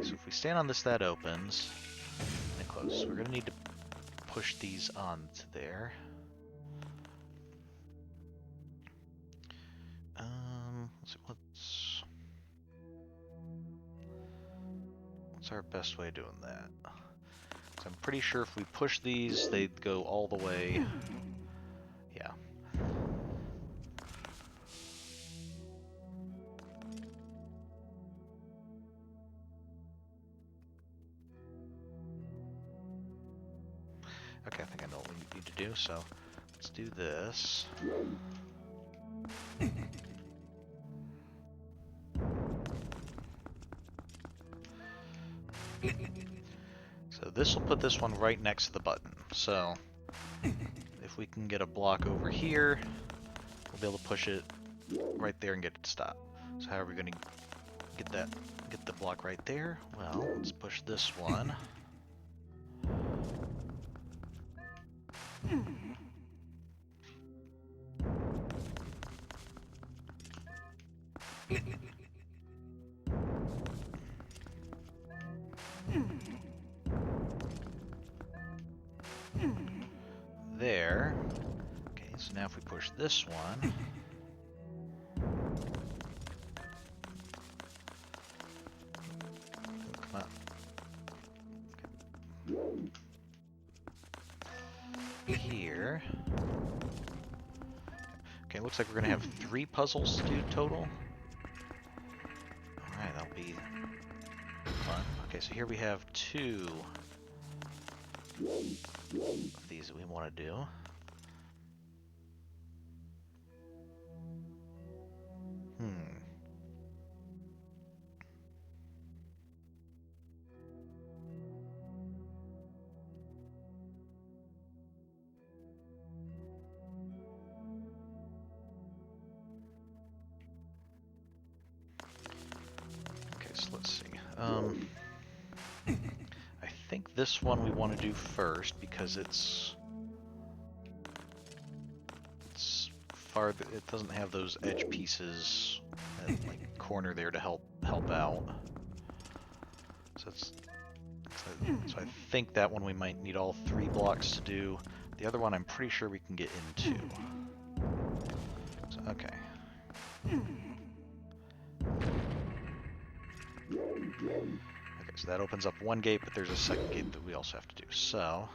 so if we stand on this, that opens and closes. So we're going to need to push these onto there. Let's see, what's our best way of doing that? So I'm pretty sure if we push these, they'd go all the way. Yeah. Okay, I think I know what we need to do, so let's do this. So this will put this one right next to the button. So if we can get a block over here, we'll be able to push it right there and get it to stop. So how are we going to get the block right there? Well, let's push this one. There. Okay, so now if we push this one, here. Okay, looks like we're gonna have 3 puzzles to do total. Alright, that'll be fun. Okay, so here we have 2 of these that we want to do. Okay, so let's see. I think this one we want to do first because it's farther. It doesn't have those edge pieces at like corner there to help out. So I think that one we might need all 3 blocks to do. The other one I'm pretty sure we can get into. So, okay. Okay, so that opens up 1 gate, but there's a 2nd gate that we also have to do. So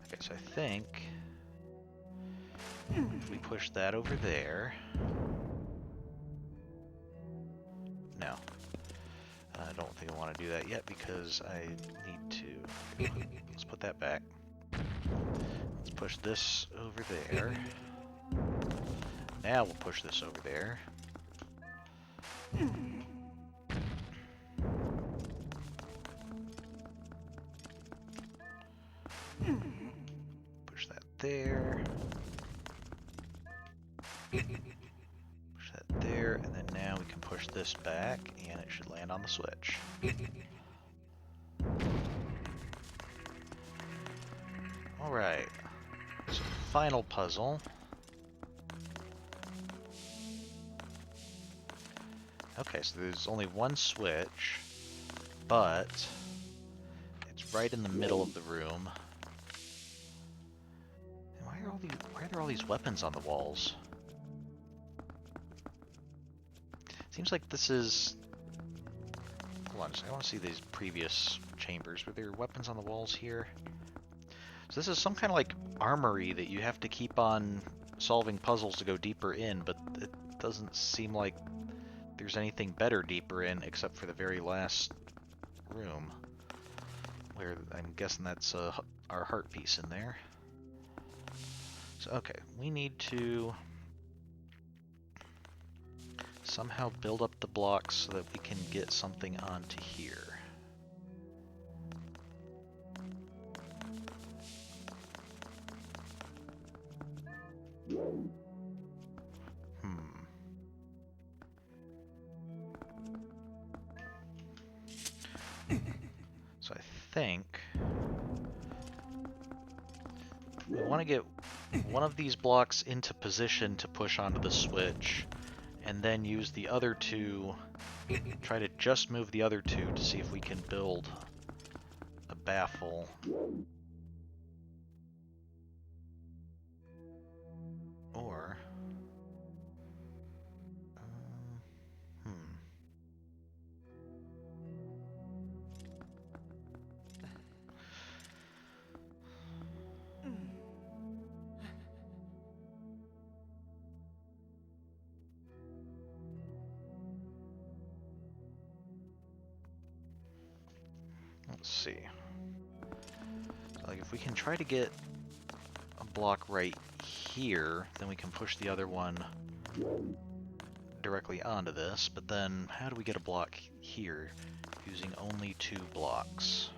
okay, so I think if we push that over there. No. I don't think I want to do that yet because I need to. Okay, let's put that back. Let's push this over there. Now we'll push this over there. Push that there. Push that there, and then now we can push this back, and it should land on the switch. Alright, so final puzzle. Okay, so there's only 1 switch, but it's right in the middle of the room. And why are there all these weapons on the walls? Seems like this is... Hold on, I want to see these previous chambers. Were there weapons on the walls here? So this is some kind of like armory that you have to keep on solving puzzles to go deeper in, but it doesn't seem like there's anything better deeper in except for the very last room, where I'm guessing that's our heart piece in there. So okay, we need to somehow build up the blocks so that we can get something onto here. So I think we want to get one of these blocks into position to push onto the switch, and then use the other 2, try to just move the other 2 to see if we can build a baffle. Or... Let's see. So, like, if we can try to get a block right here, then we can push the other one directly onto this, but then how do we get a block here using only 2 blocks?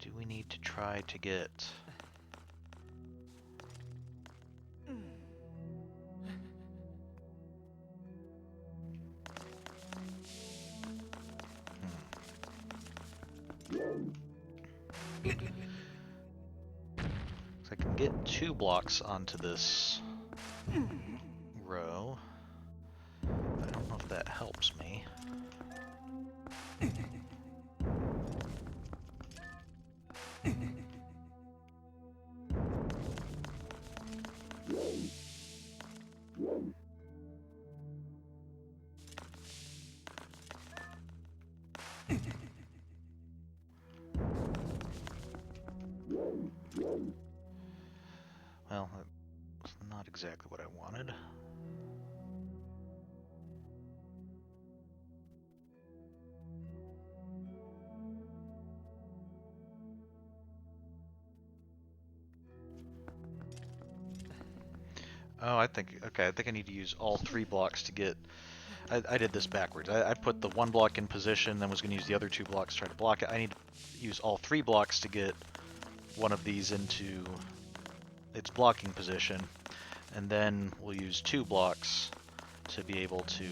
Do we need to try to get... So I can get 2 blocks onto this row. that helps me. Well, that's not exactly what I wanted. Oh, I think I need to use all 3 blocks to get... I did this backwards. I put the 1 block in position, then was going to use the other 2 blocks to try to block it. I need to use all 3 blocks to get one of these into its blocking position, and then we'll use 2 blocks to be able to...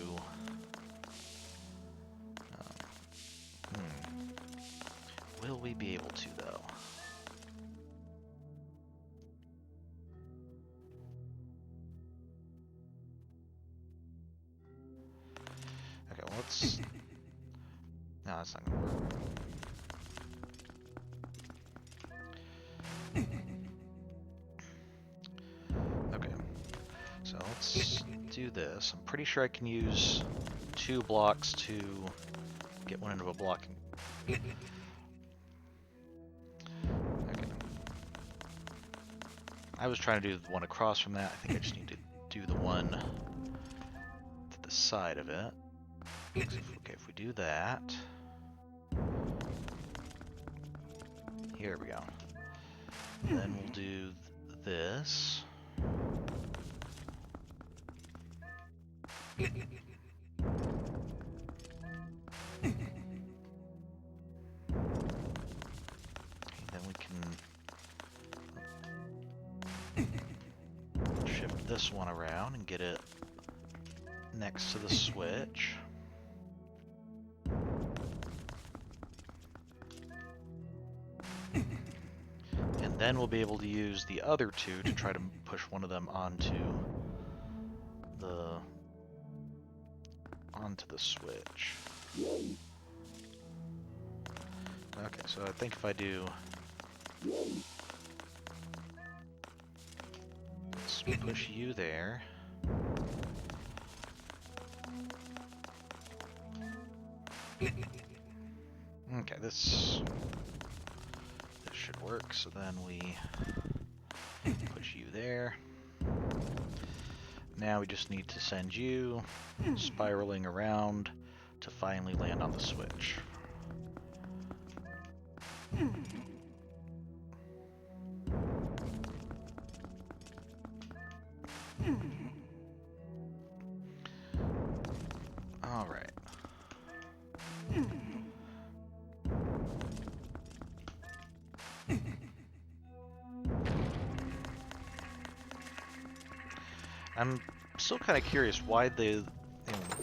Will we be able to, though? Okay, well, let's... No, that's not gonna work. Okay, so let's do this. I'm pretty sure I can use 2 blocks to get one into a blocking. Okay. I was trying to do the one across from that. I think I just need to do the one to the side of it. Okay, if we do that... Here we go. Then we'll do this. Then we can shift this one around and get it next to the switch. And then we'll be able to use the other 2 to try to push one of them onto the switch. Okay, so I think if I do... Let's push you there. Okay, this should work, so then we push you there. Now we just need to send you spiraling around to finally land on the switch. All right. I'm still kind of curious why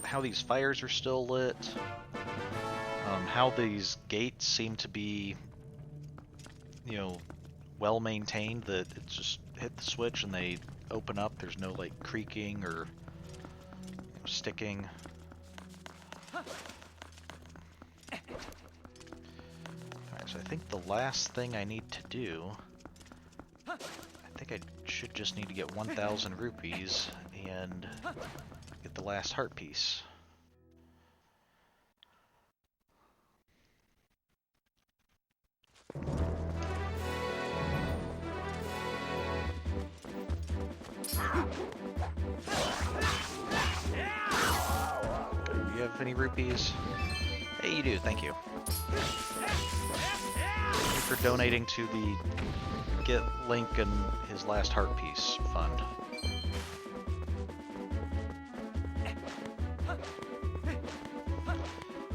how these fires are still lit, how these gates seem to be, well maintained, that it's just hit the switch and they open up. There's no like creaking or sticking. Alright, so I think the last thing I need to do, I think I should just need to get 1,000 rupees and get the last heart piece. Do you have any rupees? Hey, you do, thank you. Thank you for donating to the Get Link and his last heart piece fund.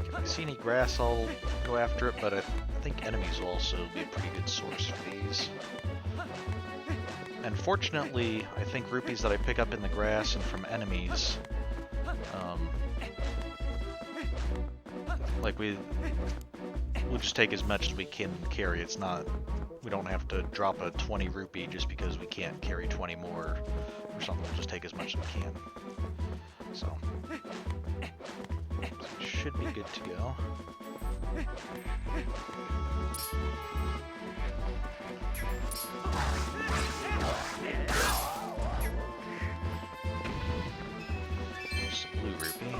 If I see any grass, I'll go after it, but I think enemies will also be a pretty good source for these. And fortunately, I think rupees that I pick up in the grass and from enemies, like we'll just take as much as we can carry. It's not, we don't have to drop a 20 rupee just because we can't carry 20 more or something. We'll just take as much as we can. So, should be good to go. There's a blue rupee.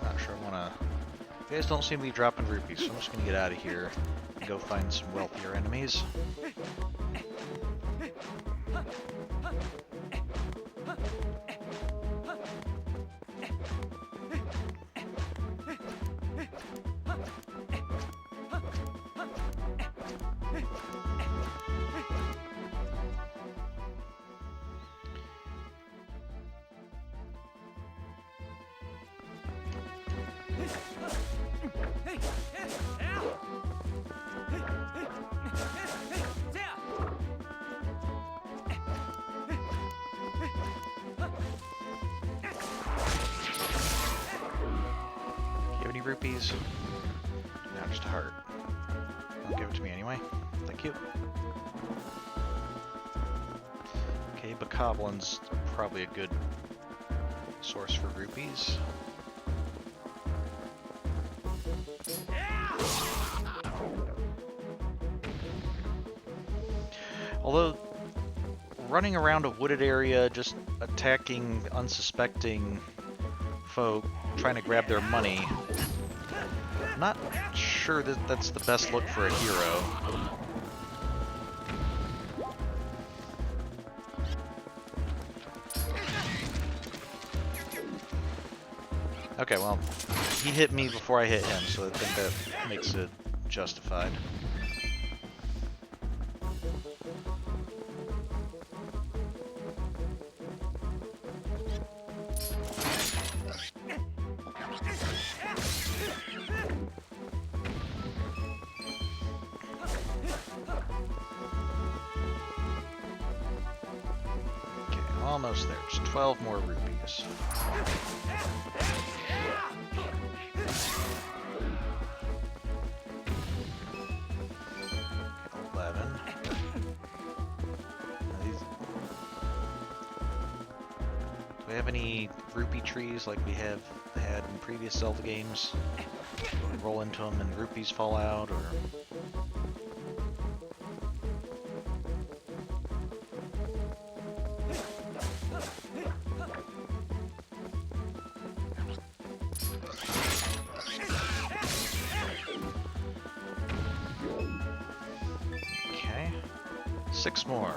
Not sure I wanna... You guys don't seem to be dropping rupees, so I'm just gonna get out of here and go find some wealthier enemies. Rupees? No, just a heart. Don't give it to me anyway. Thank you. Okay, Bokoblin's probably a good source for rupees. Although, running around a wooded area, just attacking unsuspecting folk, trying to grab their money, not sure that that's the best look for a hero. Okay, well, he hit me before I hit him, so I think that makes it justified. Almost there, just 12 more rupees. Okay, 11. Do we have any rupee trees like we have had in previous Zelda games? We roll into them and rupees fall out, or... Okay, 6 more.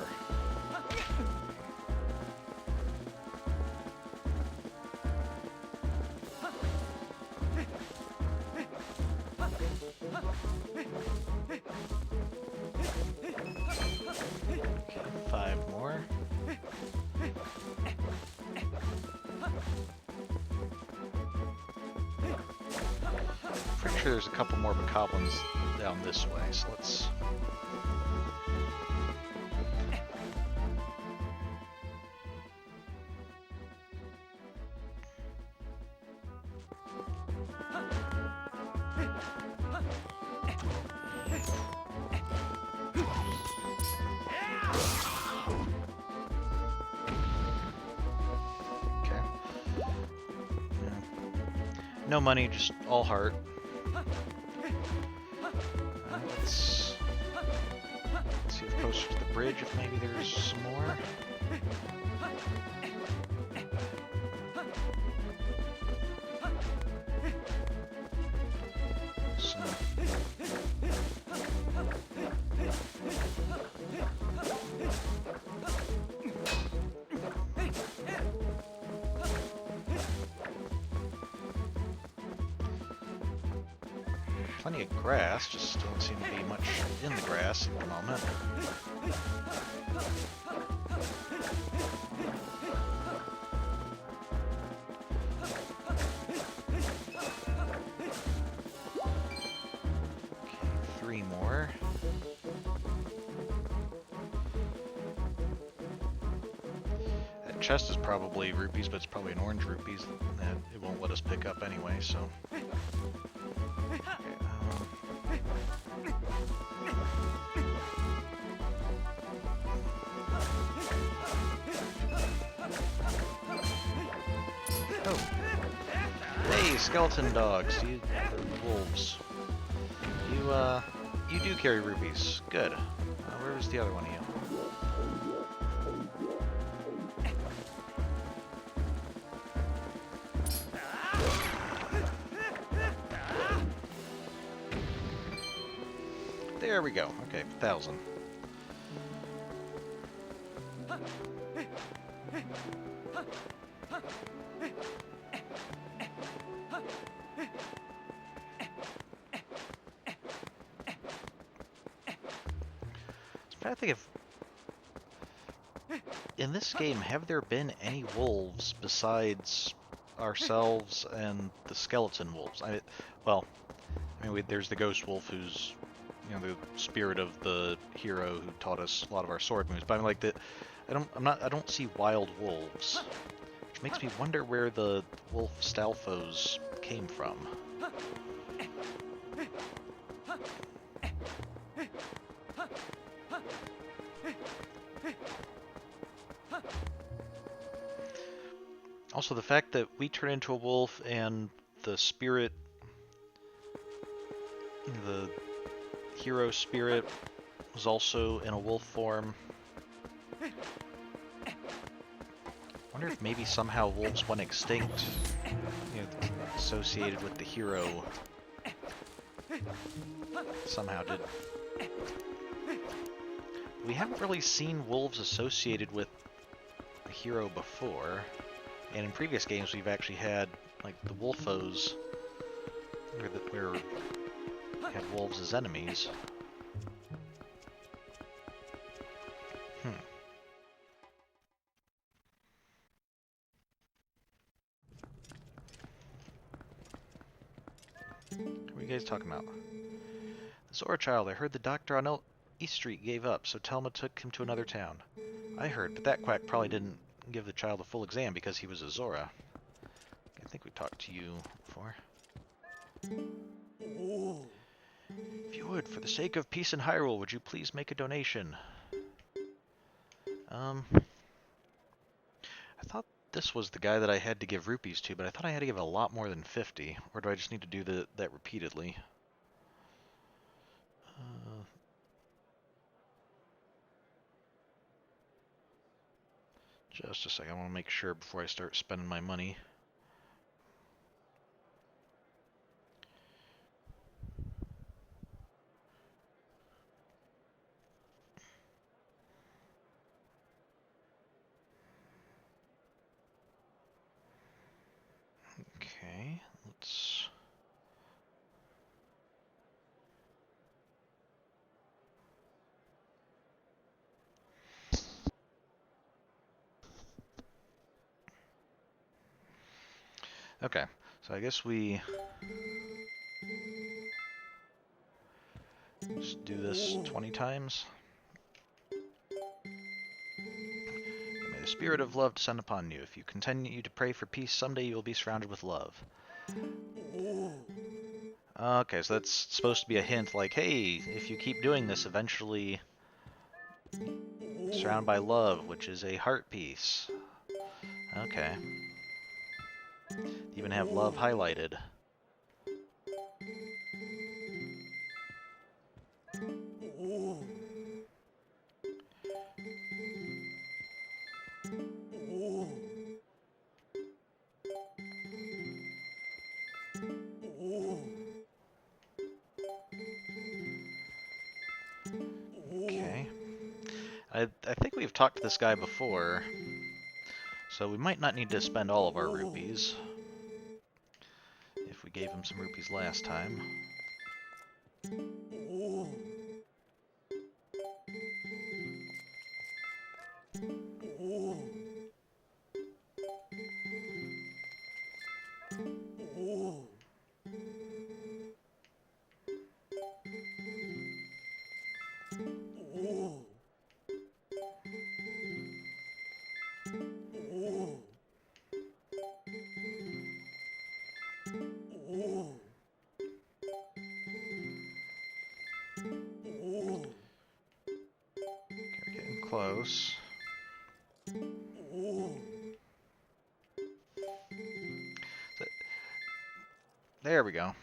Okay, 5 more. Pretty sure there's a couple more Bokoblins down this way, so let's... Okay. Yeah. No money, just all heart. Let's see if closer to the bridge, if maybe there's some more. Plenty of grass, just don't seem to be much in the grass at the moment. Okay, 3 more. That chest is probably rupees, but it's probably an orange rupees that it won't let us pick up anyway, so... Oh, hey, skeleton dogs, you wolves. You do carry rupees. Good. Where was the other one of you? There we go. Okay, 1,000. I think if in this game, have there been any wolves besides ourselves and the skeleton wolves? Well, I mean, there's the ghost wolf who's, you know, the spirit of the hero who taught us a lot of our sword moves. But I'm like that. I don't see wild wolves, which makes me wonder where the wolf Stalfos came from. Also, the fact that we turn into a wolf and the spirit, the hero spirit, was also in a wolf form. I wonder if maybe somehow wolves went extinct, you know, associated with the hero. Somehow did. We haven't really seen wolves associated with the hero before, and in previous games we've actually had like the wolfos, where we had wolves as enemies. What are you guys talking about? The Zora child, I heard the doctor on East Street gave up, so Telma took him to another town. I heard, but that quack probably didn't give the child a full exam because he was a Zora. I think we talked to you before. If you would, for the sake of peace in Hyrule, would you please make a donation? I thought this was the guy that I had to give rupees to, but I thought I had to give a lot more than 50. Or do I just need to do that repeatedly? Just a second, I want to make sure before I start spending my money. Okay, let's... Okay, so I guess we just do this 20 times. May the spirit of love descend upon you. If you continue to pray for peace, someday you will be surrounded with love. Okay, so that's supposed to be a hint like, hey, if you keep doing this, eventually surrounded by love, which is a heart piece. Okay. Even have love highlighted. Okay. I think we've talked to this guy before, so we might not need to spend all of our rupees if we gave him some rupees last time. Okay, we're getting close. There we go.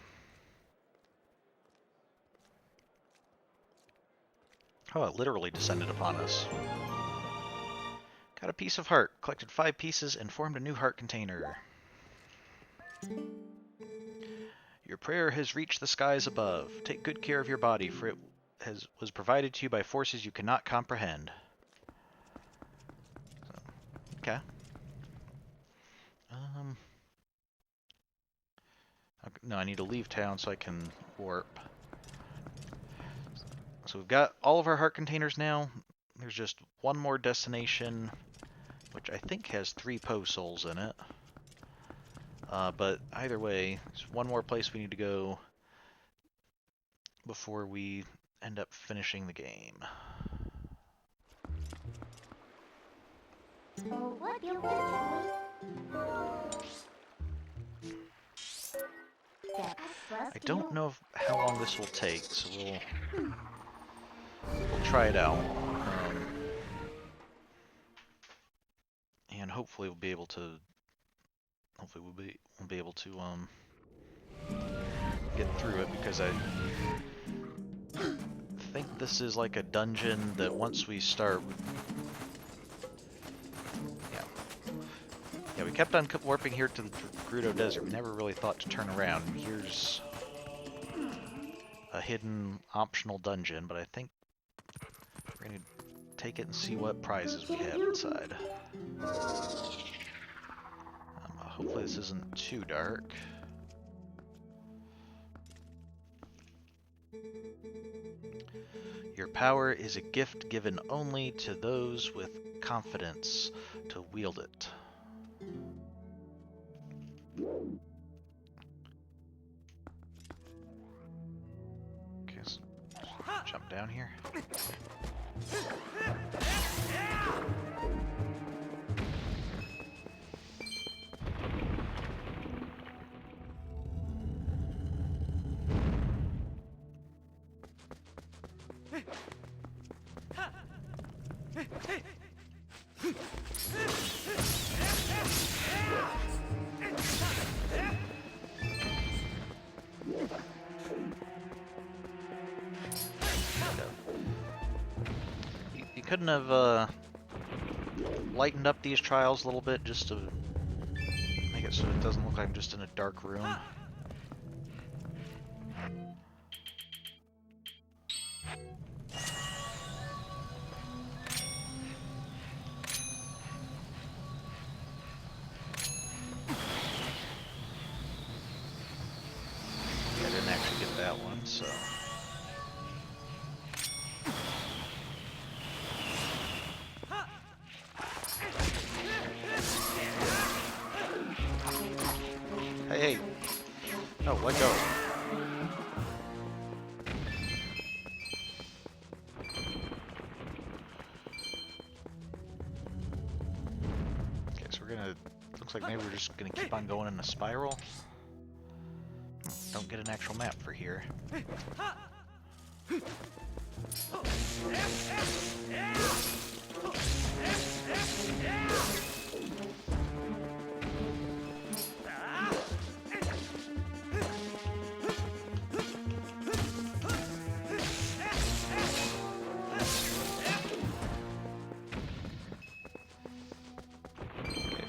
Oh, it literally descended upon us. Got a piece of heart. Collected 5 pieces and formed a new heart container. Your prayer has reached the skies above. Take good care of your body, for it was provided to you by forces you cannot comprehend. So, okay. No, I need to leave town so I can warp. So we've got all of our heart containers now. There's just one more destination, which I think has 3 Poe souls in it. But either way, there's one more place we need to go before we end up finishing the game. I don't know how long this will take, so we'll try it out. And hopefully we'll be able to get through it, because I think this is like a dungeon that once we start, yeah, we kept on warping here to the Gerudo Desert. We never really thought to turn around. Here's a hidden optional dungeon, but I think we're gonna take it and see what prizes we have inside. Hopefully this isn't too dark. Your power is a gift given only to those with confidence to wield it. Okay, so jump down here. You couldn't have lightened up these trials a little bit just to make it so it doesn't look like I'm just in a dark room. I didn't actually get that one, so... Hey! No, let go. Okay, so we're gonna... Looks like maybe we're just gonna keep on going in a spiral. Don't get an actual map for here.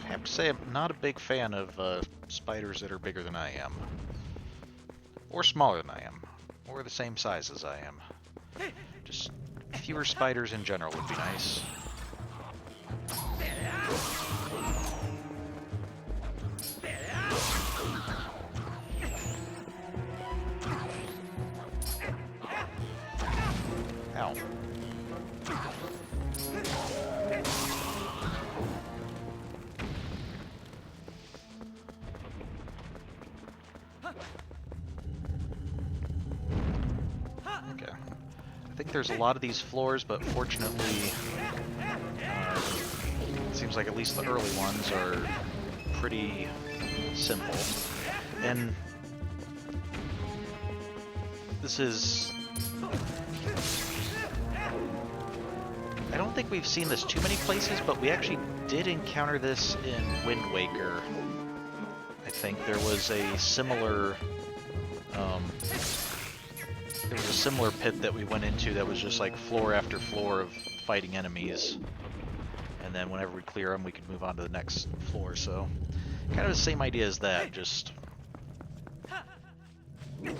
I have to say, I'm not a big fan of spiders that are bigger than I am. Or smaller than I am. Or the same size as I am. Just fewer spiders in general would be nice. Ow. Okay. I think there's a lot of these floors, but fortunately, it seems like at least the early ones are pretty simple. And this is... I don't think we've seen this too many places, but we actually did encounter this in Wind Waker. I think there was a similar There was a similar pit that we went into that was just like floor after floor of fighting enemies. And then whenever we clear them, we could move on to the next floor, so kind of the same idea as that, just... Okay,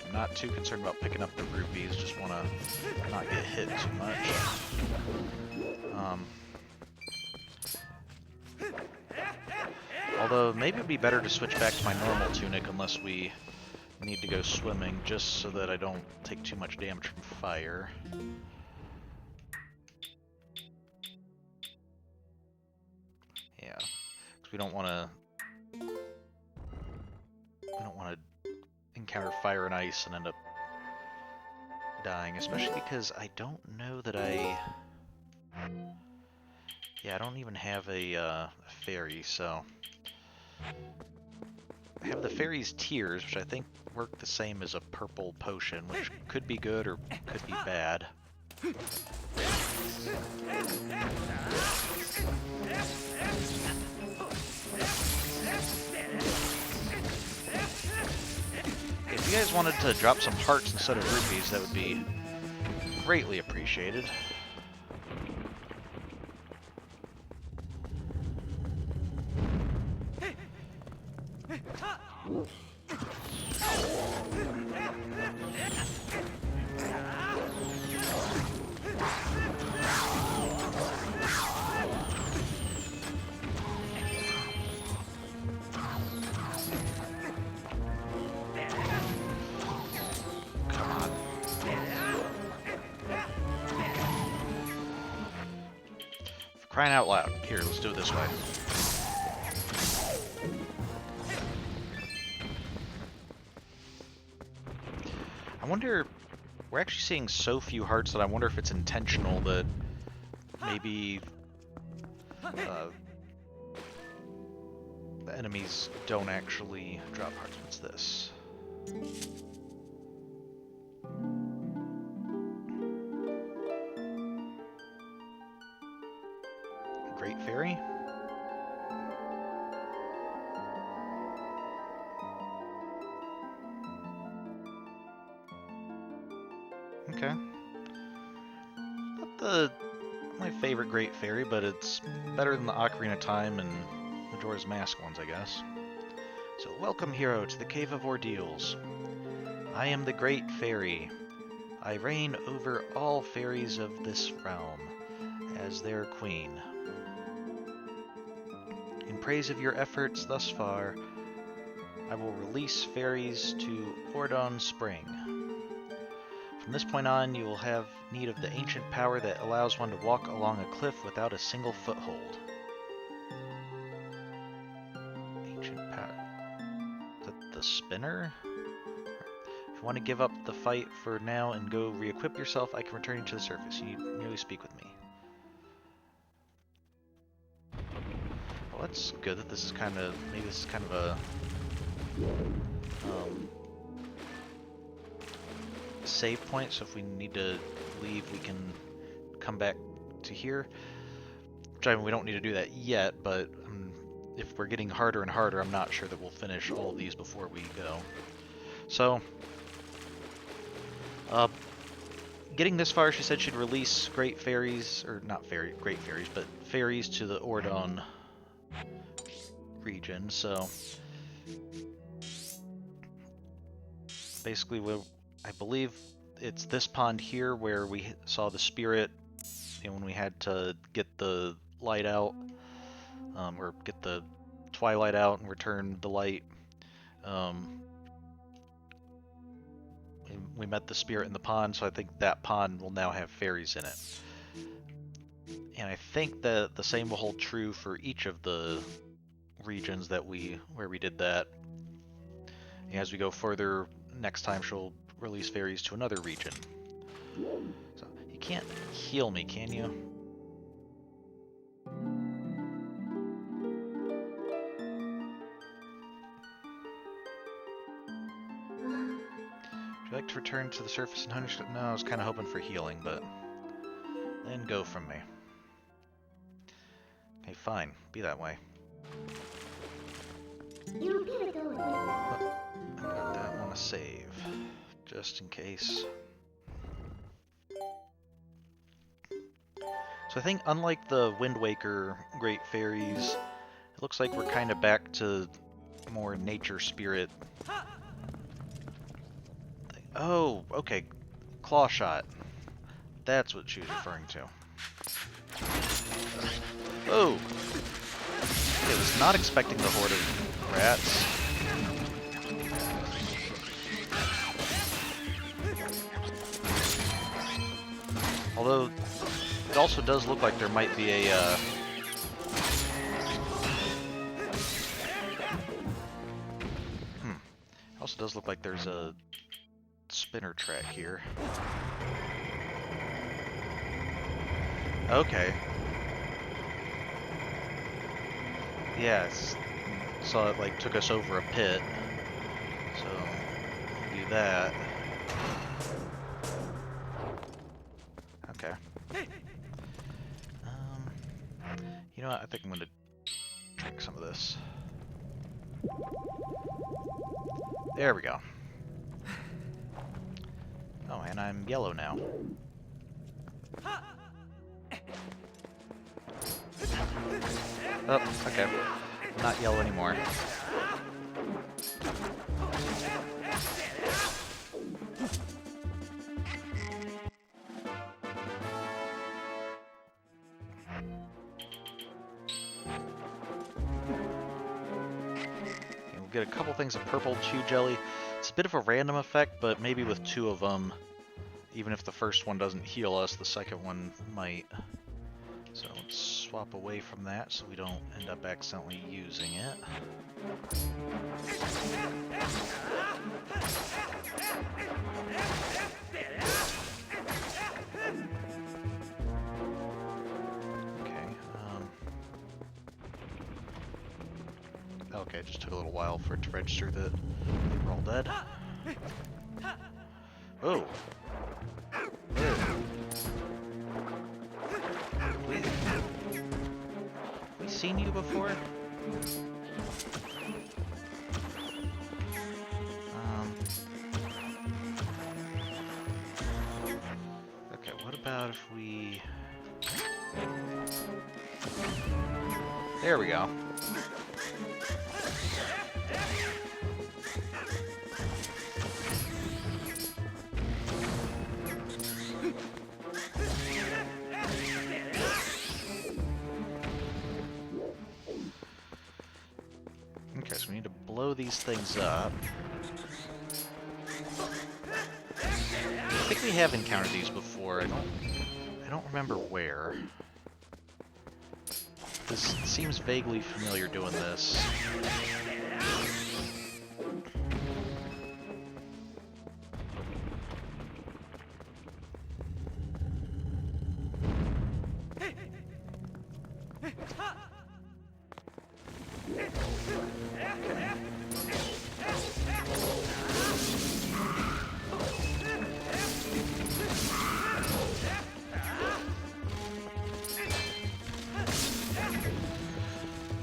I'm not too concerned about picking up the rupees, just want to not get hit too much. Although, maybe it would be better to switch back to my normal tunic unless we need to go swimming, just so that I don't take too much damage from fire. Yeah, because we don't want to encounter fire and ice and end up dying, especially because I don't know that yeah, I don't even have a fairy, so... I have the fairy's tears, which I think work the same as a purple potion, which could be good or could be bad. If you guys wanted to drop some hearts instead of rupees, that would be greatly appreciated. Crying out loud. Here, let's do it this way. I wonder... We're actually seeing so few hearts that I wonder if it's intentional that maybe the enemies don't actually drop hearts. What's this? Great Fairy? Okay. Not my favorite Great Fairy, but it's better than the Ocarina of Time and Majora's Mask ones, I guess. So, welcome, hero, to the Cave of Ordeals. I am the Great Fairy. I reign over all fairies of this realm as their queen. In praise of your efforts thus far, I will release fairies to Ordon Spring. From this point on, you will have need of the ancient power that allows one to walk along a cliff without a single foothold. Ancient power. Is that the spinner? If you want to give up the fight for now and go re-equip yourself, I can return you to the surface. You need merely speak with me. Well, that's good that this is kind of... Maybe this is kind of a... save point, so if we need to leave, we can come back to here. Which, I mean, we don't need to do that yet, but if we're getting harder and harder, I'm not sure that we'll finish all of these before we go. So, getting this far, she said she'd release great fairies, or not great fairies, but fairies to the Ordon region, so basically I believe it's this pond here where we saw the spirit, and when we had to get the light out, or get the twilight out and return the light. We met the spirit in the pond, so I think that pond will now have fairies in it. And I think that the same will hold true for each of the regions that where we did that. And as we go further, next time she'll release fairies to another region. So can't heal me, can you? Would you like to return to the surface and hunt? No, I was kind of hoping for healing, but then go from me. Okay, fine. Be that way. Oh, I got that one to save, just in case. So I think, unlike the Wind Waker Great Fairies, it looks like we're kind of back to more nature spirit. Oh, okay. Claw shot. That's what she was referring to. Oh! I was not expecting the horde of rats. Although, it also does look like there might be a, It also does look like there's a spinner track here. Okay. Yes. So it like took us over a pit. So do that. Okay. You know what? I think I'm gonna drink some of this. There we go. Oh, and I'm yellow now. Oh, okay. Not yellow anymore. We'll get a couple things of purple chew jelly. It's a bit of a random effect, but maybe with two of them, even if the first one doesn't heal us, the second one might. So let's swap away from that so we don't end up accidentally using it. Okay, it just took a little while for it to register that we're all dead. Oh! We seen you before? Okay, what about if we... There we go. Okay, so we need to blow these things up. I think we have encountered these before. I don't remember where. This seems vaguely familiar doing this.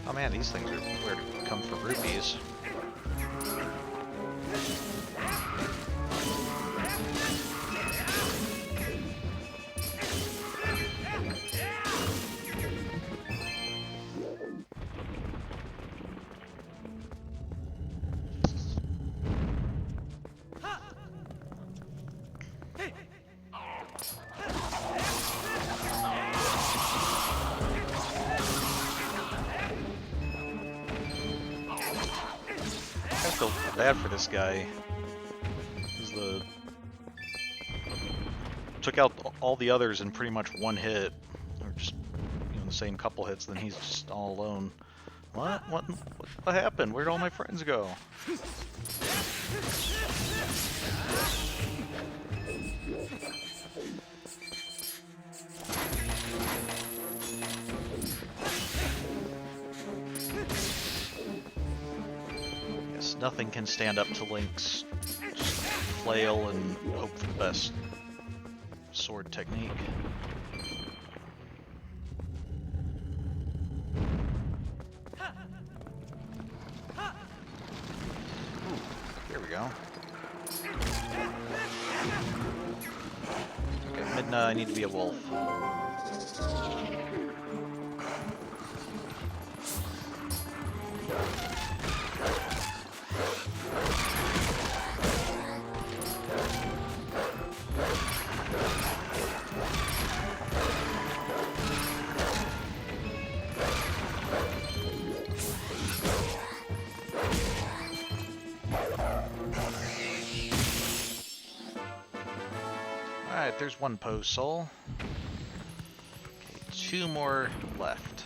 Oh man, these things are where to come for rupees. I feel bad for this guy. Took out all the others in pretty much one hit, or just the same couple hits. Then he's just all alone. What happened? Where'd all my friends go? Nothing can stand up to Link's just flail and hope for the best sword technique. Ooh, there we go. Okay, Midna, I need to be a wolf. Alright, there's one post soul. Okay, 2 more left.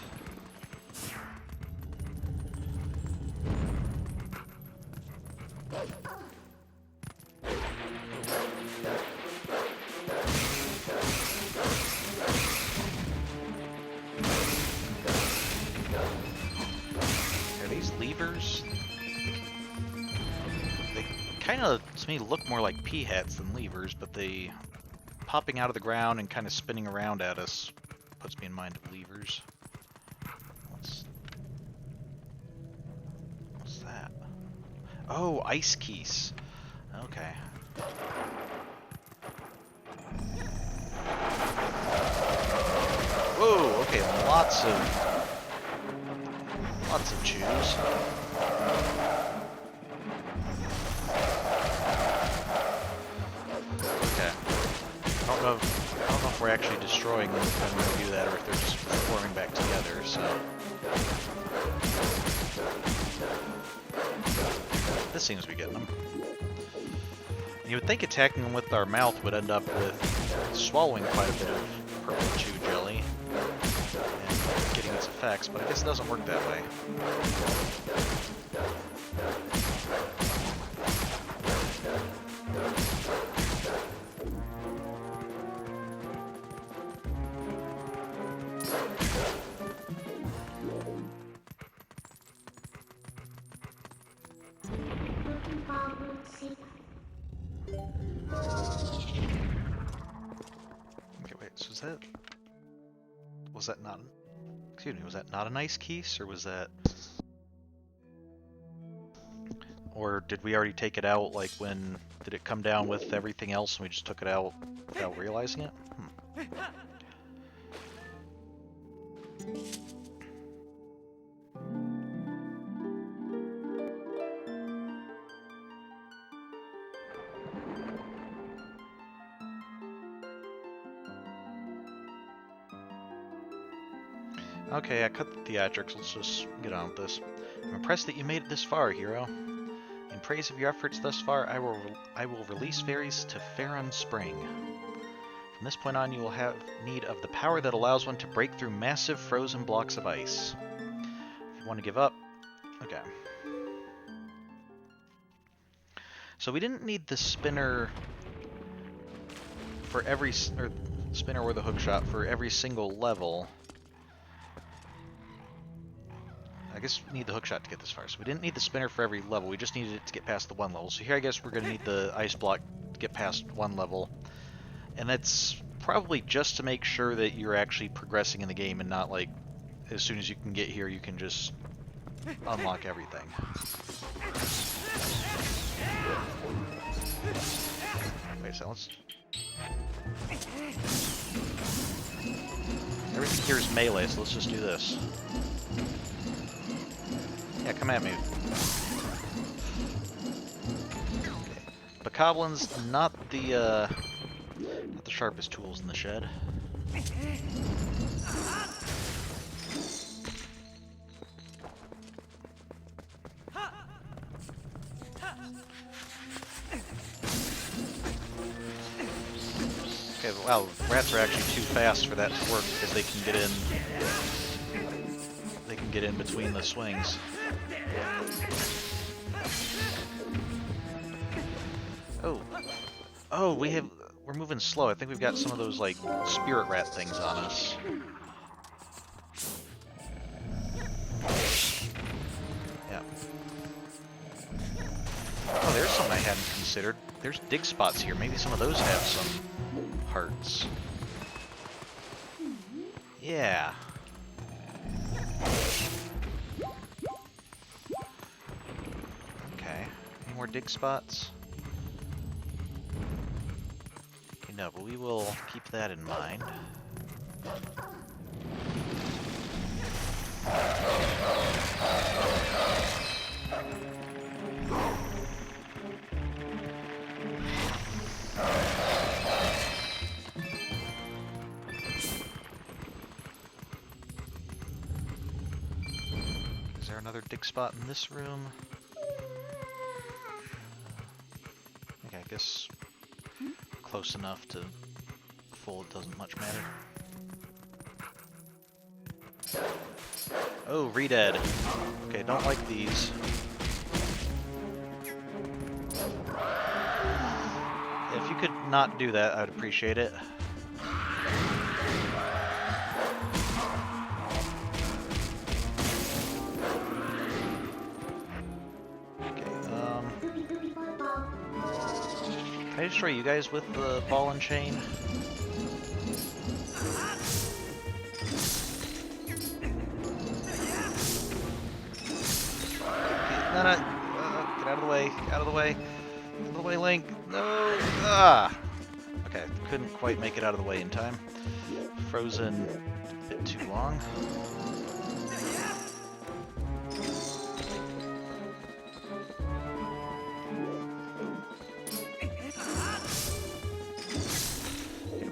Are these levers? They kind of, to me, look more like pea-hats than levers, but they popping out of the ground and kind of spinning around at us puts me in mind of levers. What's that? Oh, ice keys. Okay. Whoa, okay, lots of chews. Okay. I don't know if we're actually destroying them when we do that, or if they're just forming back together, so. This seems to be getting them. And you would think attacking them with our mouth would end up with swallowing quite a bit of purple chew jelly and getting its effects, but I guess it doesn't work that way. Okay, wait, so was that not, excuse me, was that not an ice keys, or was that, or did we already take it out, like when, did it come down with everything else and we just took it out without realizing it? Okay, I cut the theatrics, let's just get on with this. I'm impressed that you made it this far, hero. In praise of your efforts thus far, I will release fairies to Faerun Spring. From this point on, you will have need of the power that allows one to break through massive frozen blocks of ice. If you want to give up, okay. So we didn't need the spinner for every, or spinner or the hookshot for every single level. I guess we need the hookshot to get this far. So we didn't need the spinner for every level, we just needed it to get past the one level. So here I guess we're going to need the ice block to get past one level. And that's probably just to make sure that you're actually progressing in the game and not like, as soon as you can get here, you can just unlock everything. Wait, so let's... Everything here is melee, so let's just do this. Yeah, come at me. Okay. Bokoblins, not the sharpest tools in the shed. Okay, wow, rats are actually too fast for that to work because they can get in. They can get in between the swings. Oh, oh, we're moving slow. I think we've got some of those like spirit rat things on us. Yeah. something I hadn't considered. There's dig spots here. Maybe some of those have some hearts. Yeah. Okay. Any more dig spots? Okay, no, but we will keep that in mind. Is there another dig spot in this room? Okay, I guess close enough to full, it doesn't much matter. Oh, re-dead. Okay, don't like these. If you could not do that, I'd appreciate it. Can I destroy you guys with the ball and chain? No, no. Get out of the way. Get out of the way. Out of the way, Link. No. Ah. Okay, couldn't quite make it out of the way in time. Frozen a bit too long.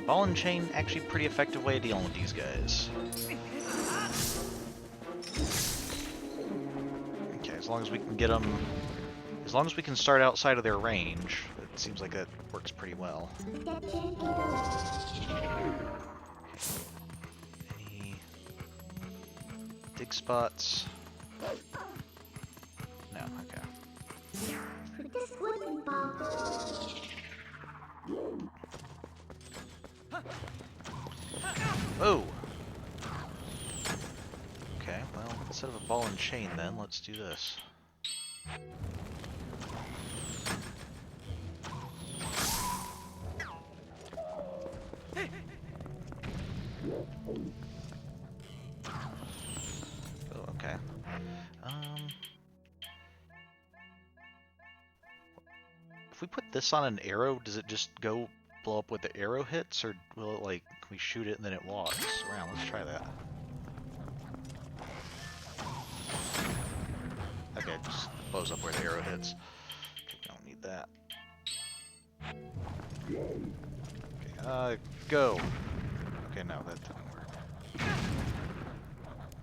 Ball and chain, actually pretty effective way of dealing with these guys. Okay, as long as we can get them... As long as we can start outside of their range, it seems like that works pretty well. Any dig spots? No, okay. Oh! Okay, well, instead of a ball and chain then, let's do this. Oh, okay. If we put this on an arrow, does it just go blow up with the arrow hits, or will it, like, we shoot it and then it walks around? Let's try that. Okay, it just blows up where the arrow hits. Okay, we don't need that. Okay, go! Okay, no, that didn't work.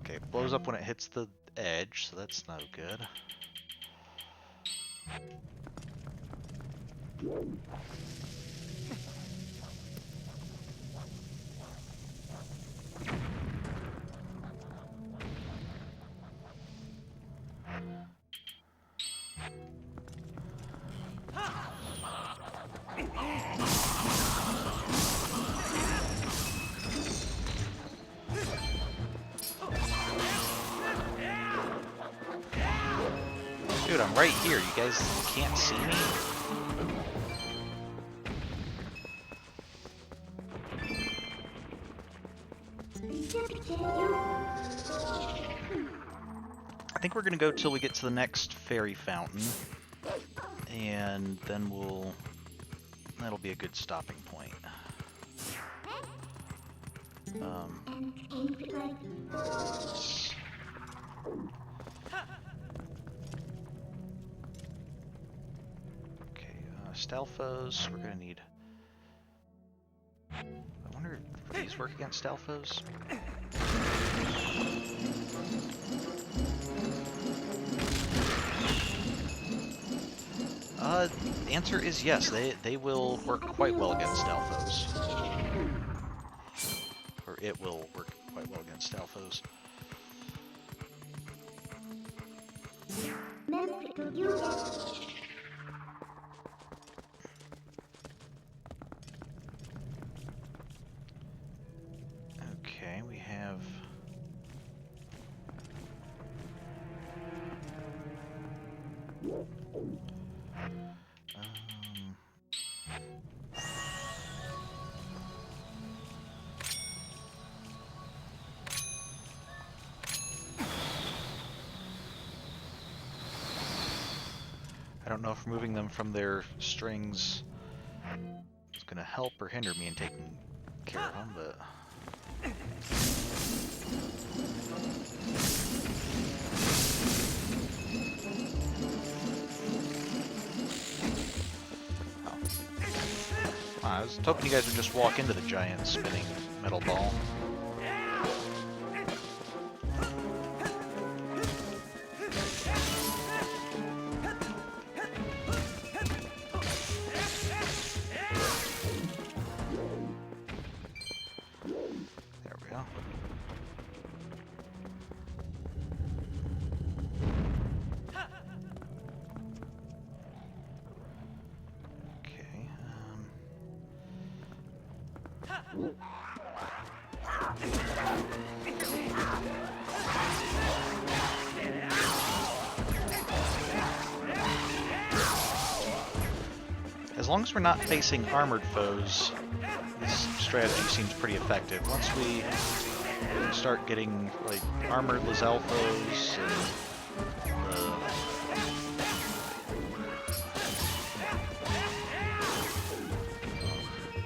Okay, it blows up when it hits the edge, so that's no good. Dude, I'm right here. You guys can't see me? I think we're gonna go till we get to the next fairy fountain, and then that'll be a good stopping point. Okay, Stalfos, we're gonna need... I wonder if these work against Stalfos? The answer is yes, they will work quite well against Stalfos. Or it will work quite well against Stalfos. Okay, we have... I don't know if removing them from their strings is going to help or hinder me in taking care of them, but... Oh. I was hoping you guys would just walk into the giant spinning metal ball. There we go. Okay, as long as we're not facing armored foes, this strategy seems pretty effective. Once we start getting like armored Lizelle foes and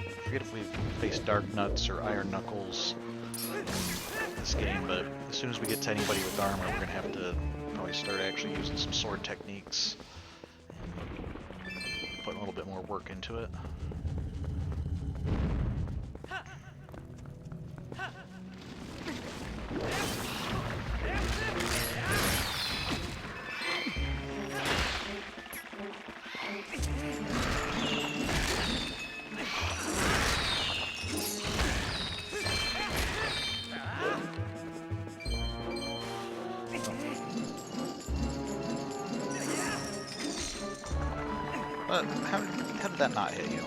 I forget if we've faced Dark Nuts or Iron Knuckles in this game, but as soon as we get to anybody with armor, we're gonna have to probably start actually using some sword techniques and put a little bit more work into it. But how did that not hit you?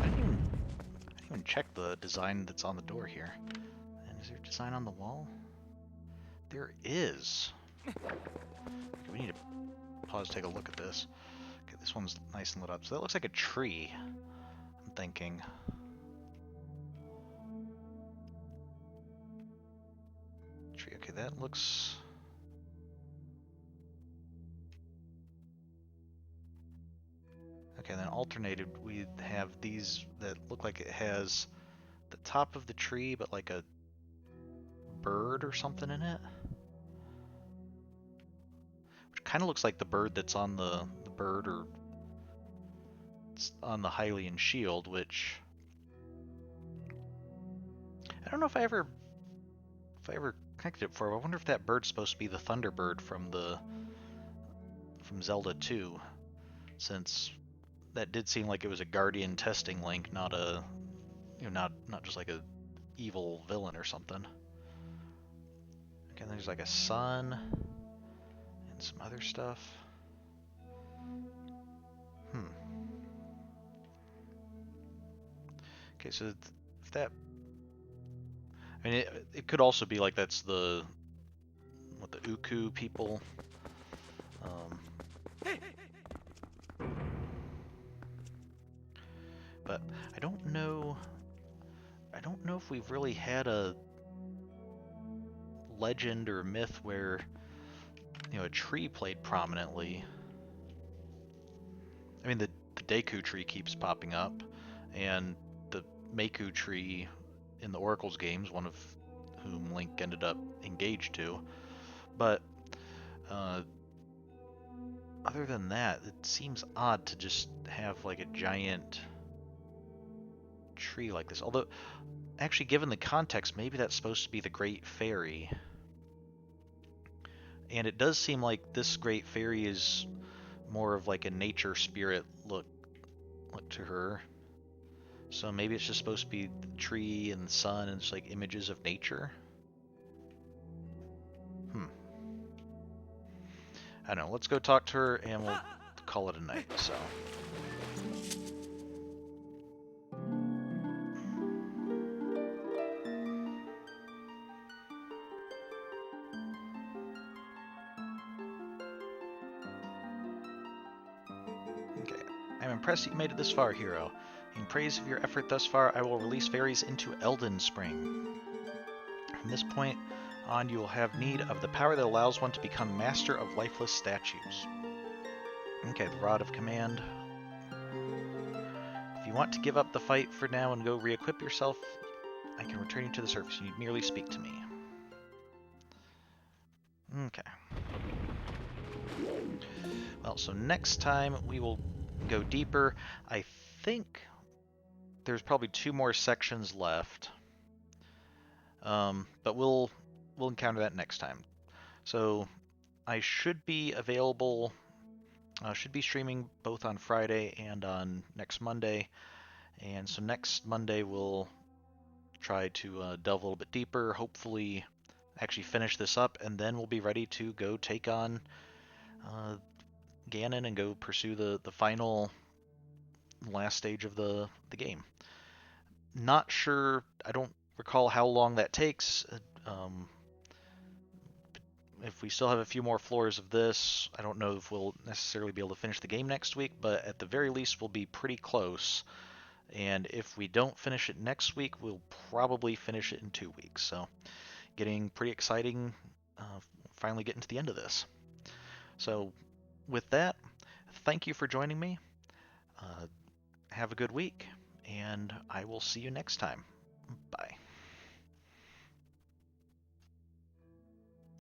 I didn't even check the design that's on the door here. And is there design on the wall? There is. Okay, we need to pause, take a look at this. Okay, this one's nice and lit up. So that looks like a tree, I'm thinking. Tree, okay, that looks... Okay, then alternated, we have these that look like it has the top of the tree, but like a bird or something in it. Which kind of looks like the bird that's on the bird or on the Hylian shield, which I don't know if I ever connected it before. I wonder if that bird's supposed to be the Thunderbird from Zelda 2, since that did seem like it was a Guardian testing link, not a not just like a evil villain or something. Okay, and there's like a sun and some other stuff. Okay, so if that, I mean, it could also be like that's the Uku people. But I don't know. I don't know if we've really had a legend or myth where a tree played prominently. I mean, the Deku tree keeps popping up, and the Meiku tree in the Oracle's games, one of whom Link ended up engaged to. But other than that, it seems odd to just have like a giant tree like this. Although, actually, given the context, maybe that's supposed to be the Great Fairy. And it does seem like this Great Fairy is more of like a nature spirit look to her. So maybe it's just supposed to be the tree and the sun and just like images of nature. I don't know. Let's go talk to her and we'll call it a night. So I'm impressed that you made it this far, hero. In praise of your effort thus far, I will release fairies into Elden Spring. From this point on, you will have need of the power that allows one to become master of lifeless statues. Okay, the Rod of Command. If you want to give up the fight for now and go re-equip yourself, I can return you to the surface. You need merely speak to me. Okay. Well, so next time we will go deeper. I think there's probably 2 more sections left. But we'll encounter that next time. So I should be available, should be streaming both on Friday and on next Monday. And so next Monday we'll try to delve a little bit deeper, hopefully actually finish this up, and then we'll be ready to go take on uh, Ganon and go pursue the final last stage of the game. Not sure, I don't recall how long that takes. Um, if we still have a few more floors of this, I don't know if we'll necessarily be able to finish the game next week, but at the very least we'll be pretty close. And if we don't finish it next week, we'll probably finish it in 2 weeks. So getting pretty exciting, finally getting to the end of this. So with that, thank you for joining me. Have a good week, and I will see you next time. Bye.